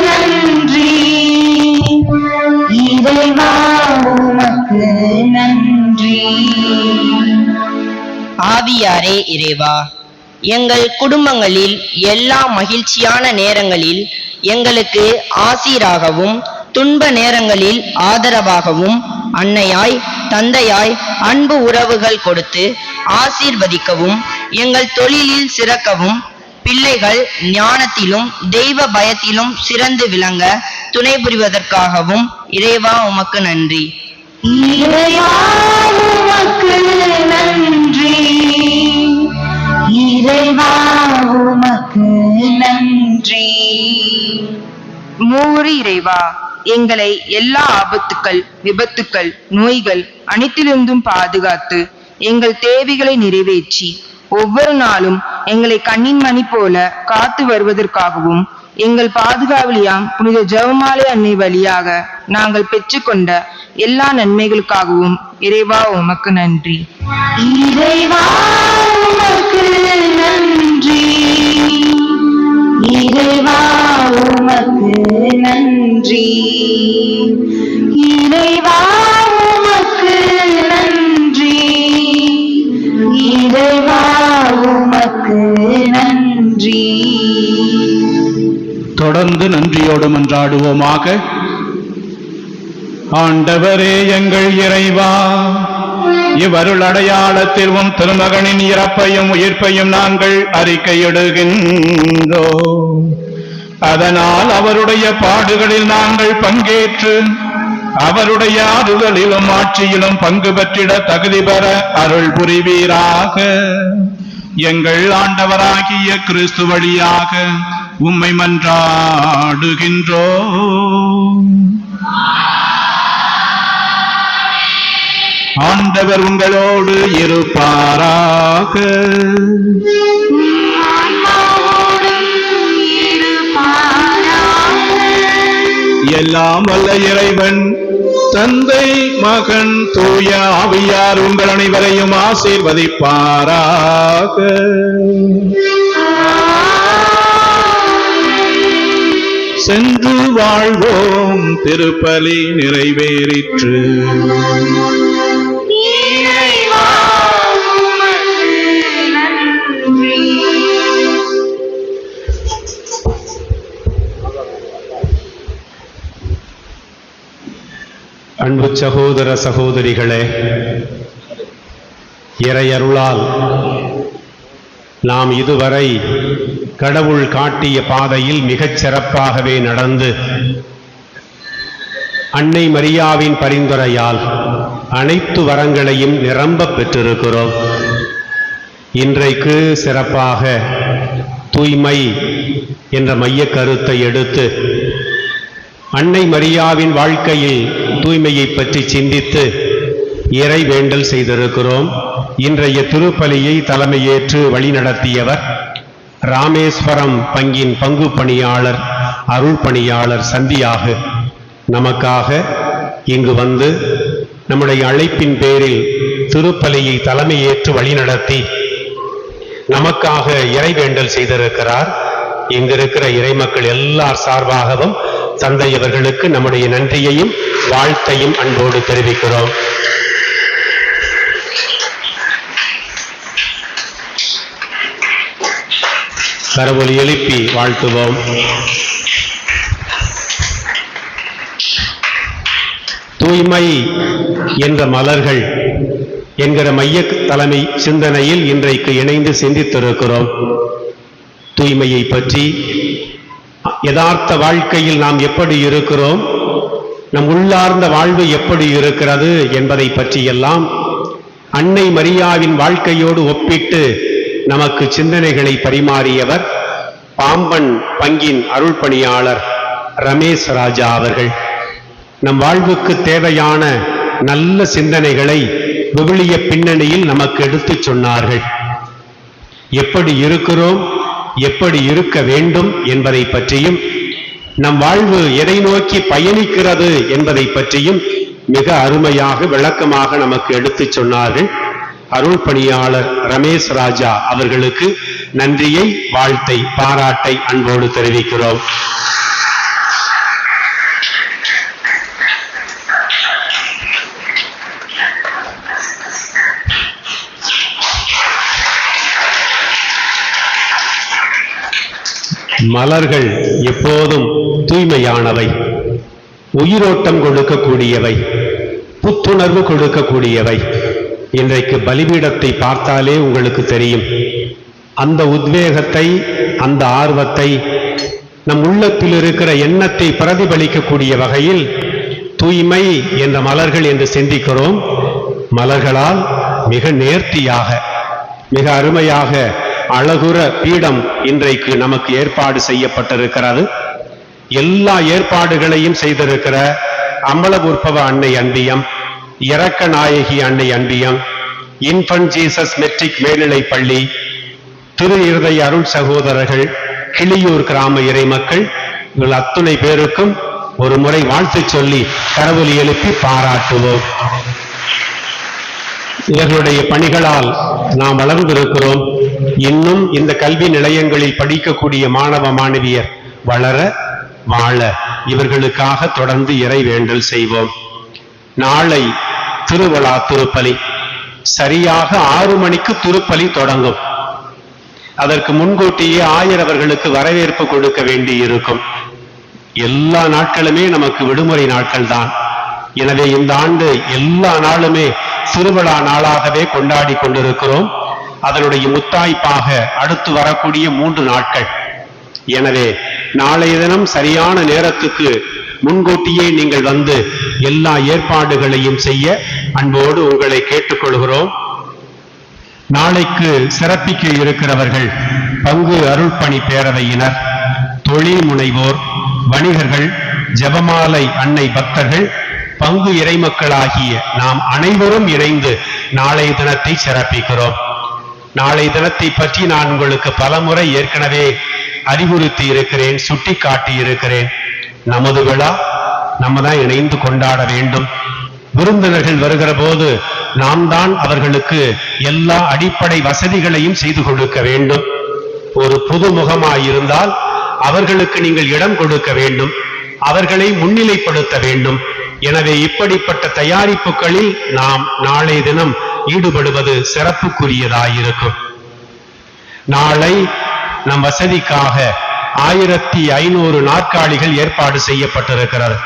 நன்றி. இறைவா உமக்கு நன்றி. ஆவியாரே இறைவா, எங்கள் குடும்பங்களில் எல்லா மகிழ்ச்சியான நேரங்களில் எங்களுக்கு ஆசீராகவும், துன்ப நேரங்களில் ஆதரவாகவும், அன்னையாய் தந்தையாய் அன்பு உறவுகள் கொடுத்து ஆசீர்வதிக்கவும், எங்கள் தொழிலில் சிறக்கவும், பிள்ளைகள் ஞானத்திலும் தெய்வ பயத்திலும் சிறந்து விளங்க துணை புரிவதற்காகவும் இறைவா உமக்கு நன்றி. இறைவா உமக்கு நன்றி. இறைவா உமக்கு நன்றி. மூவரு இறைவா, எங்களை எல்லா ஆபத்துக்கள், விபத்துக்கள், நோய்கள் அனைத்திலிருந்தும் பாதுகாத்து எங்கள் தேவைகளை நிறைவேற்றி ஒவ்வொரு நாளும் எங்களை கண்ணின் மணி போல காத்து வருவதற்காகவும் எங்கள் பாதுகாவலியாம் புனித ஜெபமாலை அன்னை வழியாக நாங்கள் பெற்றுக்கொண்ட எல்லா நன்மைகளுக்காகவும் இறைவா உமக்கு நன்றி. இறைவா உமக்கு நன்றி. இறைவா உமக்கு நன்றி. இறைவா உமக்கு நன்றி. இறைவா உமக்கு நன்றி. தொடர்ந்து நன்றியோடு மன்றாடுவோமாக. ஆண்டவரே எங்கள் இறைவா, இவ்வருள் அடையாளத்தில் உம் திருமகனின் இறப்பையும் உயிர்ப்பையும் நாங்கள் அறிக்கையிடுகின்றோம். அதனால் அவருடைய பாடுகளில் நாங்கள் பங்கேற்று அவருடைய ஆறுதலிலும் ஆட்சியிலும் பங்கு பெற்றிட தகுதி பெற அருள் புரிவீராக. எங்கள் ஆண்டவராகிய கிறிஸ்து வழியாக உம்மை மன்றாடுகின்றோம். ஆண்டவர் உங்களோடு இருப்பாராக. எல்லாம் வல்ல இறைவன் தந்தை, மகன், தூய ஆவியார் உங்கள் அனைவரையும் ஆசீர்வதிப்பாராக. சென்று வாழ்வோம். திருப்பலி நிறைவேறிற்று. அன்பு சகோதர சகோதரிகளே, இறையருளால் நாம் இதுவரை கடவுள் காட்டிய பாதையில் மிகச் சிறப்பாகவே நடந்து அன்னை மரியாவின் பரிந்துரையால் அனைத்து வரங்களையும் நிரம்ப பெற்றிருக்கிறோம். இன்றைக்கு சிறப்பாக தூய்மை என்ற மையக் கருத்தை எடுத்து அன்னை மரியாவின் வாழ்க்கையில் தூய்மையை பற்றி சிந்தித்து இறை வேண்டல் செய்திருக்கிறோம். இன்றைய திருப்பலியை தலைமையேற்று வழிநடத்தியவர் ராமேஸ்வரம் பங்கின் பங்கு பணியாளர், அருள் பணியாளர் சந்தியாக நமக்காக இங்கு வந்து நம்முடைய அழைப்பின் பேரில் திருப்பலியை தலைமையேற்று வழிநடத்தி நமக்காக இறைவேண்டல் செய்திருக்கிறார். இங்கிருக்கிற இறைமக்கள் எல்லார் சார்பாகவும் தந்தை அவர்களுக்கு நம்முடைய நன்றியையும் வாழ்த்தையும் அன்போடு தெரிவிக்கிறோம். கரவொலி எழுப்பி வாழ்த்துவோம். தூய்மை என்ற மலர்கள் என்கிற மைய தலைமை சிந்தனையில் இன்றைக்கு இணைந்து சிந்தித்திருக்கிறோம். தூய்மையை பற்றி, யதார்த்த வாழ்க்கையில் நாம் எப்படி இருக்கிறோம், நம் உள்ளார்ந்த வாழ்வு எப்படி இருக்கிறது என்பதை பற்றியெல்லாம் அன்னை மரியாவின் வாழ்க்கையோடு ஒப்பிட்டு நமக்கு சிந்தனைகளை பரிமாறியவர் பாம்பன் பங்கின் அருள் பணியாளர் ரமேஷ் ராஜா அவர்கள். நம் வாழ்வுக்கு தேவையான நல்ல சிந்தனைகளை விவிலிய பின்னணியில் நமக்கு எடுத்துச் சொன்னார்கள். எப்படி இருக்கிறோம், எப்படி இருக்க வேண்டும் என்பதை பற்றியும், நம் வாழ்வு எதை நோக்கி பயணிக்கிறது என்பதை பற்றியும் மிக அருமையாக விளக்கமாக நமக்கு எடுத்துச் சொன்னார்கள். அருள் பணியாளர் ரமேஷ் ராஜா அவர்களுக்கு நன்றியை, வாழ்த்தை, பாராட்டை அன்போடு தெரிவிக்கிறோம். மலர்கள் எப்போதும் தூய்மையானவை, உயிரோட்டம் கொடுக்கக்கூடியவை, புத்துணர்வு கொடுக்கக்கூடியவை. இன்றைக்கு பலிபீடத்தை பார்த்தாலே உங்களுக்கு தெரியும். அந்த உத்வேகத்தை, அந்த ஆர்வத்தை, நம் உள்ளத்தில் இருக்கிற எண்ணத்தை பிரதிபலிக்கக்கூடிய வகையில் தூய்மை என்ற மலர்கள் என்று சிந்திக்கிறோம். மலர்களால் மிக நேர்த்தியாக, மிக அருமையாக அழகுற பீடம் இன்றைக்கு நமக்கு ஏற்பாடு செய்யப்பட்டிருக்கிறது. எல்லா ஏற்பாடுகளையும் செய்திருக்கிற அம்பலபுற்பவ அன்னை அன்பியம், இரக்க நாயகி அன்னை அன்பியம், இன்ஃபன்ட் ஜீசஸ் மெட்ரிக் மேல்நிலை பள்ளி, திரு இருதய அருள் சகோதரர்கள், கிளியூர் கிராம இறைமக்கள், இவர்கள் அத்துணை பேருக்கும் ஒரு முறை வாழ்த்து சொல்லி கரவொலி எழுப்பி பாராட்டுவோம். இவர்களுடைய பணிகளால் நாம் வளர்ந்திருக்கிறோம். இன்னும் இந்த கல்வி நிலையங்களில் படிக்கக்கூடிய மாணவ மாணவியர் வளர, வாழ இவர்களுக்காக தொடர்ந்து இறை வேண்டல் செய்வோம். நாளை திருவிழா திருப்பலி சரியாக 6 மணிக்கு திருப்பலி தொடங்கும். அதற்கு முன்கூட்டியே ஆயரவர்களுக்கு வரவேற்பு கொடுக்க வேண்டி இருக்கும். எல்லா நாட்களுமே நமக்கு விடுமுறை நாட்கள் தான். எனவே இந்த ஆண்டு எல்லா நாளுமே திருவிழா நாளாகவே கொண்டாடி கொண்டிருக்கிறோம். அதனுடைய முத்தாய்ப்பாக அடுத்து வரக்கூடிய 3 நாட்கள். எனவே நாளைய தினம் சரியான நேரத்துக்கு முன்கூட்டியே நீங்கள் வந்து எல்லா ஏற்பாடுகளையும் செய்ய அன்போடு உங்களை கேட்டுக்கொள்கிறோம். நாளைக்கு சிறப்பிக்க இருக்கிறவர்கள் பங்கு அருள்பணி பேரவையினர், தொழில் முனைவோர், வணிகர்கள், ஜெபமாலை அன்னை பக்தர்கள், பங்கு இறைமக்களாகிய நாம் அனைவரும் இணைந்து நாளைய தினத்தை சிறப்பிக்கிறோம். நாளை தினத்தை பற்றி நான் உங்களுக்கு பலமுறை ஏற்கனவே அறிவுறுத்தி இருக்கிறேன், சுட்டி காட்டி இருக்கிறேன். நமது விழா நம்ம தான் இணைந்து கொண்டாட வேண்டும். விருந்தினர்கள் வருகிற போது நாம் தான் அவர்களுக்கு எல்லா அடிப்படை வசதிகளையும் செய்து கொடுக்க வேண்டும். ஒரு புதுமுகமாயிருந்தால் அவர்களுக்கு நீங்கள் இடம் கொடுக்க வேண்டும், அவர்களை முன்னிலைப்படுத்த வேண்டும். எனவே இப்படிப்பட்ட தயாரிப்புகளில் நாம் நாளைய தினம் ஈடுபடுவது சிறப்புக்குரியதாயிருக்கும். நாளை நம் வசதிக்காக 1500 நாற்காலிகள் ஏற்பாடு செய்யப்பட்டிருக்கிறது.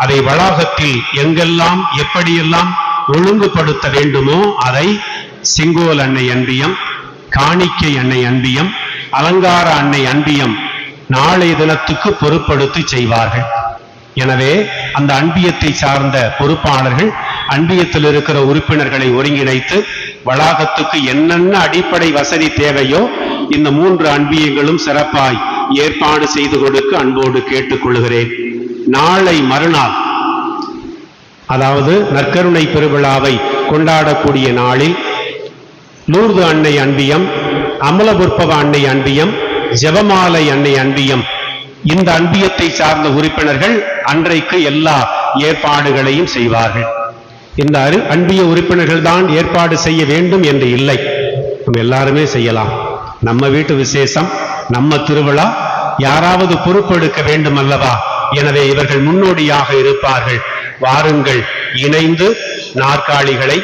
அதை வளாகத்தில் எங்கெல்லாம் எப்படியெல்லாம் ஒழுங்குபடுத்த வேண்டுமோ அதை செங்கோல் அன்னை அன்பியம், காணிக்கை அன்னை அன்பியம், அலங்கார அன்னை அன்பியம் நாளை தினத்துக்கு பொறுப்படுத்தி செய்வார்கள். எனவே அந்த அன்பியத்தை சார்ந்த பொறுப்பாளர்கள் அன்பியத்தில் இருக்கிற உறுப்பினர்களை ஒருங்கிணைத்து வளாகத்துக்கு என்னென்ன அடிப்படை வசதி தேவையோ இந்த 3 அன்பியங்களும் சிறப்பாய் ஏற்பாடு செய்து கொடுக்க அன்போடு கேட்டுக்கொள்கிறேன். நாளை மறுநாள், அதாவது நற்கருணை பெருவிழாவை கொண்டாடக்கூடிய நாளில் லூர்து அன்னை அன்பியம், அமலபுற்பவ அன்னை அன்பியம், ஜெபமாலை அன்னை அன்பியம், இந்த அன்பியத்தை சார்ந்த உறுப்பினர்கள் அன்றைக்கு எல்லா ஏற்பாடுகளையும் செய்வார்கள். இந்த அன்பிய உறுப்பினர்கள் தான் ஏற்பாடு செய்ய வேண்டும் என்று இல்லை, நம்ம எல்லாருமே செய்யலாம். நம்ம வீட்டு விசேஷம், நம்ம திருவிழா, யாராவது பொறுப்பெடுக்க வேண்டும் அல்லவா? எனவே இவர்கள் முன்னோடியாக இருப்பார்கள். வாருங்கள், இணைந்து நாற்காலிகளை,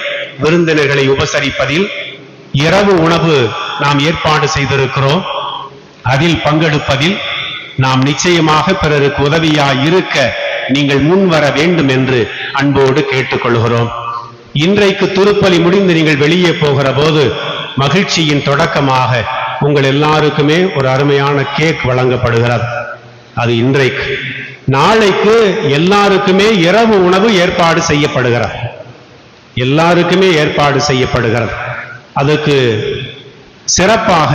விருந்தினர்களை உபசரிப்பதில் இரவு உணவு நாம் ஏற்பாடு செய்திருக்கிறோம். அதில் பங்கெடுப்பதில் நாம் நிச்சயமாக பிறருக்கு உதவியாய் இருக்க நீங்கள் முன்வர வேண்டும் என்று அன்போடு கேட்டுக்கொள்கிறோம். இன்றைக்கு திருப்பலி முடிந்து நீங்கள் வெளியே போகிற போது மகிழ்ச்சியின் தொடக்கமாக உங்கள் எல்லாருக்குமே ஒரு அருமையான கேக் வழங்கப்படுகிறது. அது இன்றைக்கு. நாளைக்கு எல்லாருக்குமே இரவு உணவு ஏற்பாடு செய்யப்படுகிறது. எல்லாருக்குமே ஏற்பாடு செய்யப்படுகிறது. அதுக்கு சிறப்பாக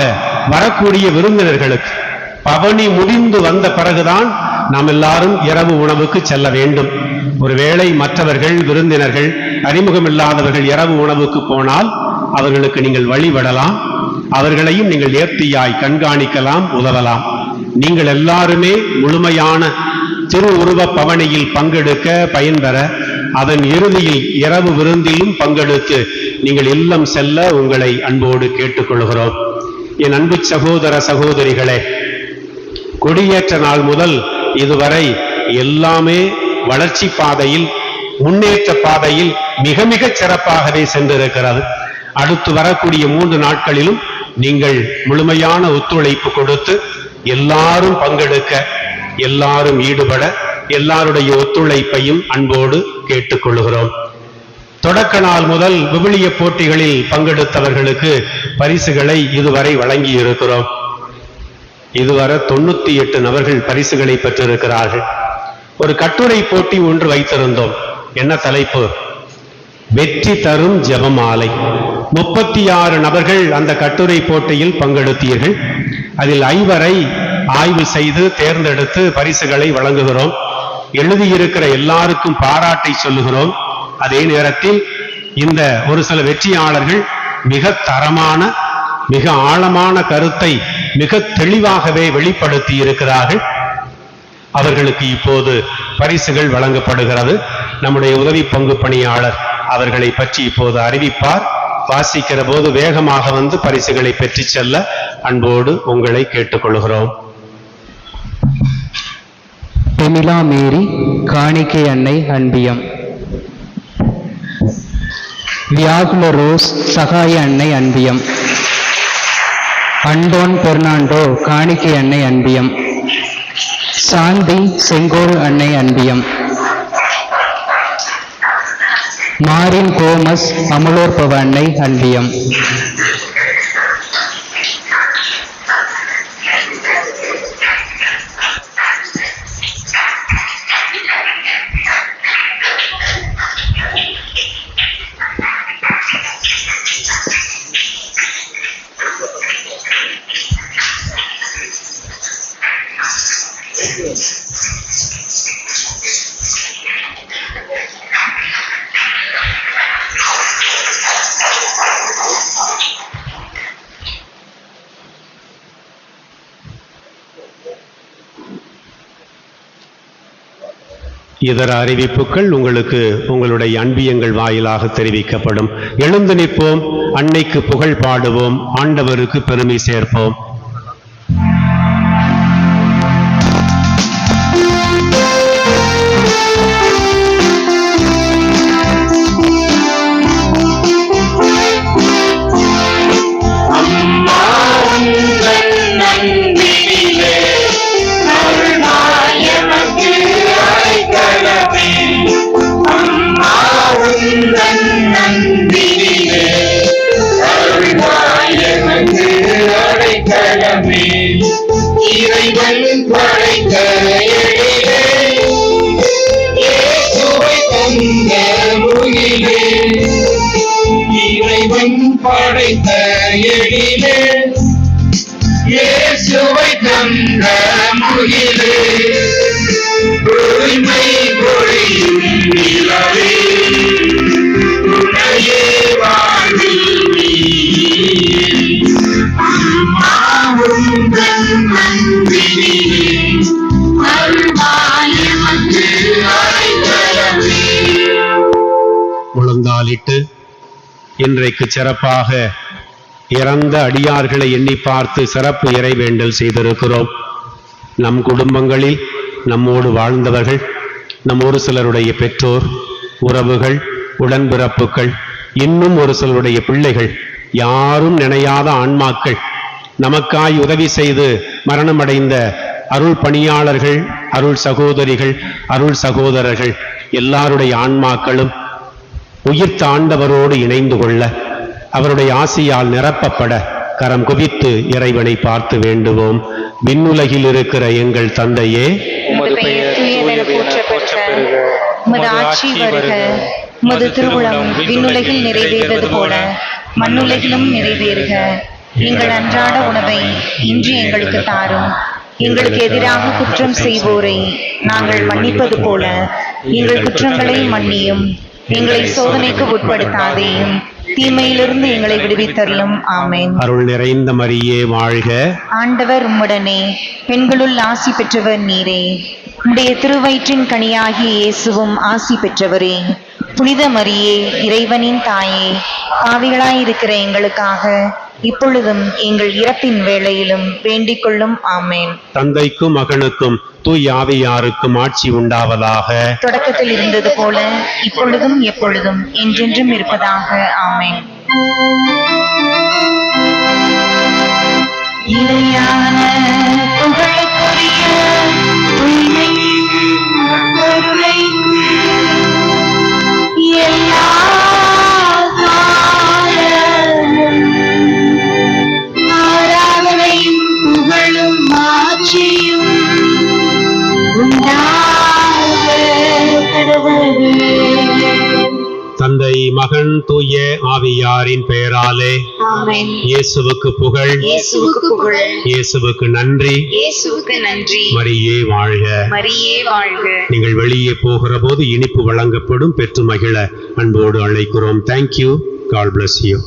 வரக்கூடிய விருந்தினர்களுக்கு பவனி முடிந்து வந்த பிறகுதான் நாம் எல்லாரும் இரவு உணவுக்கு செல்ல வேண்டும். ஒருவேளை மற்றவர்கள் விருந்தினர்கள் அறிமுகமில்லாதவர்கள் இரவு உணவுக்கு போனால் அவர்களுக்கு நீங்கள் வழிவிடலாம், அவர்களையும் நீங்கள் நேர்த்தியாய் கண்காணிக்கலாம், உதவலாம். நீங்கள் எல்லாருமே முழுமையான திரு உருவ பவனியில் பங்கெடுக்க பயன்பெற, அதன் இறுதியில் இரவு விருந்திலும் பங்கெடுத்து நீங்கள் இல்லம் செல்ல உங்களை அன்போடு கேட்டுக்கொள்கிறோம். என் அன்பு சகோதர சகோதரிகளே, கொடியேற்ற நாள் முதல் இதுவரை எல்லாமே வளர்ச்சி பாதையில், முன்னேற்ற பாதையில் மிக மிக சிறப்பாகவே சென்றிருக்கிறது. அடுத்து வரக்கூடிய 3 நாட்களிலும் நீங்கள் முழுமையான ஒத்துழைப்பு கொடுத்து எல்லாரும் பங்கெடுக்க, எல்லாரும் ஈடுபட, எல்லாருடைய ஒத்துழைப்பையும் அன்போடு கேட்டுக்கொள்கிறோம். தொடக்க நாள் முதல் விவிலிய போட்டிகளில் பங்கெடுத்தவர்களுக்கு பரிசுகளை இதுவரை வழங்கி இருக்கிறோம். இதுவரை 98 நபர்கள் பரிசுகளை பெற்றிருக்கிறார்கள். ஒரு கட்டுரை போட்டி ஒன்று வைத்திருந்தோம். என்ன தலைப்பு? வெற்றி தரும் ஜெபமாலை. 36 நபர்கள் அந்த கட்டுரை போட்டியில் பங்கெடுத்தீர்கள். அதில் 5 ஆய்வு செய்து தேர்ந்தெடுத்து பரிசுகளை வழங்குகிறோம். எழுதியிருக்கிற எல்லாருக்கும் பாராட்டை சொல்லுகிறோம். அதே நேரத்தில் இந்த ஒரு சில வெற்றியாளர்கள் மிக தரமான, மிக ஆழமான கருத்தை மிக தெளிவாகவே வெளிப்படுத்தி இருக்கிறார்கள். அவர்களுக்கு இப்போது பரிசுகள் வழங்கப்படுகிறது. நம்முடைய உதவி பங்கு பணியாளர் அவர்களை பற்றி இப்போது அறிவிப்பார். வாசிக்கிற போது வேகமாக வந்து பரிசுகளை பெற்று செல்ல அன்போடு உங்களை கேட்டுக்கொள்கிறோம். பெமிலா மேரி, காணிக்கை அன்னை அன்பியம். வியாகுல ரோஸ், சகாய அன்னை அன்பியம். அண்டோன் பெர்னாண்டோ காணிக்கை அன்னை அன்பியம். சாந்தி செங்கோல் அன்னை அன்பியம். மாரின் கோமஸ் அமலோற்பவ அன்னை அன்பியம். இதர அறிவிப்புகள் உங்களுக்கு உங்களுடைய அன்பியங்கள் வாயிலாக தெரிவிக்கப்படும். எழுந்து நிற்போம், அன்னைக்கு புகழ் பாடுவோம், ஆண்டவருக்கு பெருமை சேர்ப்போம். இறைவன் படைத்த எழிலே, இயேசுவை தந்த முகிலே. இறைவன் படைத்த எழிலே, இயேசுவை தந்த முகிலே. தூய்மை பொழியும் நிலவே, துணையே வாழ்வில் நீயே. அம்மா உந்தன் அன்பினிலே, அருள்வாய் எமக்கு அடைக்கலமே. முழந்தாளிட்டு இன்றைக்கு சிறப்பாக இறந்த அடியார்களை எண்ணி பார்த்து சிறப்பு இறைவேண்டல் செய்திருக்கிறோம். நம் குடும்பங்களில் நம்மோடு வாழ்ந்தவர்கள், நம் ஒரு சிலருடைய பெற்றோர், உறவுகள், உடன்பிறப்புகள், இன்னும் ஒரு சிலருடைய பிள்ளைகள், யாரும் நினையாத ஆன்மாக்கள், நமக்காய் உதவி செய்து மரணமடைந்த அருள் பணியாளர்கள், அருள் சகோதரிகள், அருள் சகோதரர்கள் எல்லாருடைய ஆன்மாக்களும் உயிர்த்த ஆண்டவரோடு இணைந்து கொள்ள, அவருடைய ஆசியால் நிரப்பப்பட கரம் குவித்து இறைவனை பார்த்து வேண்டுவோம். விண்ணுலகில் இருக்கிற எங்கள் தந்தையே, உமது பெயர் தூயதென போற்றப் பெறுக. உமது ஆட்சி வருக. உமது திருவுளம் விண்ணுலகில் நிறைவேறுவது போல மண்ணுலகிலும் நிறைவேறுக. எங்கள் அன்றாட உணவை இன்று எங்களுக்கு தாரும். எங்களுக்கு எதிராக குற்றம் செய்வோரை நாங்கள் மன்னிப்பது போல எங்கள் குற்றங்களை மன்னியும். எங்களை சோதனைக்கு உட்படுத்தாதேயும், தீமையிலிருந்து எங்களை விடுவித்தருளும். ஆமென். அருள் நிறைந்த மரியே வாழ்க. ஆண்டவர் உம்முடனே, பெண்களுள் ஆசி பெற்றவர் நீரே. உம்முடைய திருவயிற்றின் கனியாகிய இயேசுவும் ஆசி பெற்றவரே. புனித மரியே, இறைவனின் தாயே, பாவிகளாயிருக்கிற எங்களுக்காக இப்பொழுதும் எங்கள் இறப்பின் வேளையிலும் வேண்டிக் கொள்ளும். ஆமென். தந்தைக்கும் மகனுக்கும் தூய் ஆவியாருக்கும் ஆட்சி உண்டாவதாக. தொடக்கத்தில் இருந்தது போல இப்பொழுதும் எப்பொழுதும் என்றென்றும் இருப்பதாக. ஆமென். இறையான புகழுக்குரிய உண்மை கருணைக்கு எல்லா காலமும் ஆராதனையும் புகழும் ஆட்சியும் உண்டாக கடவுளே. தந்தை, மகன், தூய ஆவியாரின் பெயராலே ஆமென். இயேசுவுக்கு புகழ், இயேசுவுக்கு புகழ், இயேசுவுக்கு நன்றி, இயேசுவுக்கு நன்றி. மரியே வாழ்க. மரியே வாழ்க. நீங்கள் வெளியே போகிற போது இனிப்பு வழங்கப்படும், பெற்று மகிழ அன்போடு அழைக்கிறோம். தேங்க்யூ. God bless you.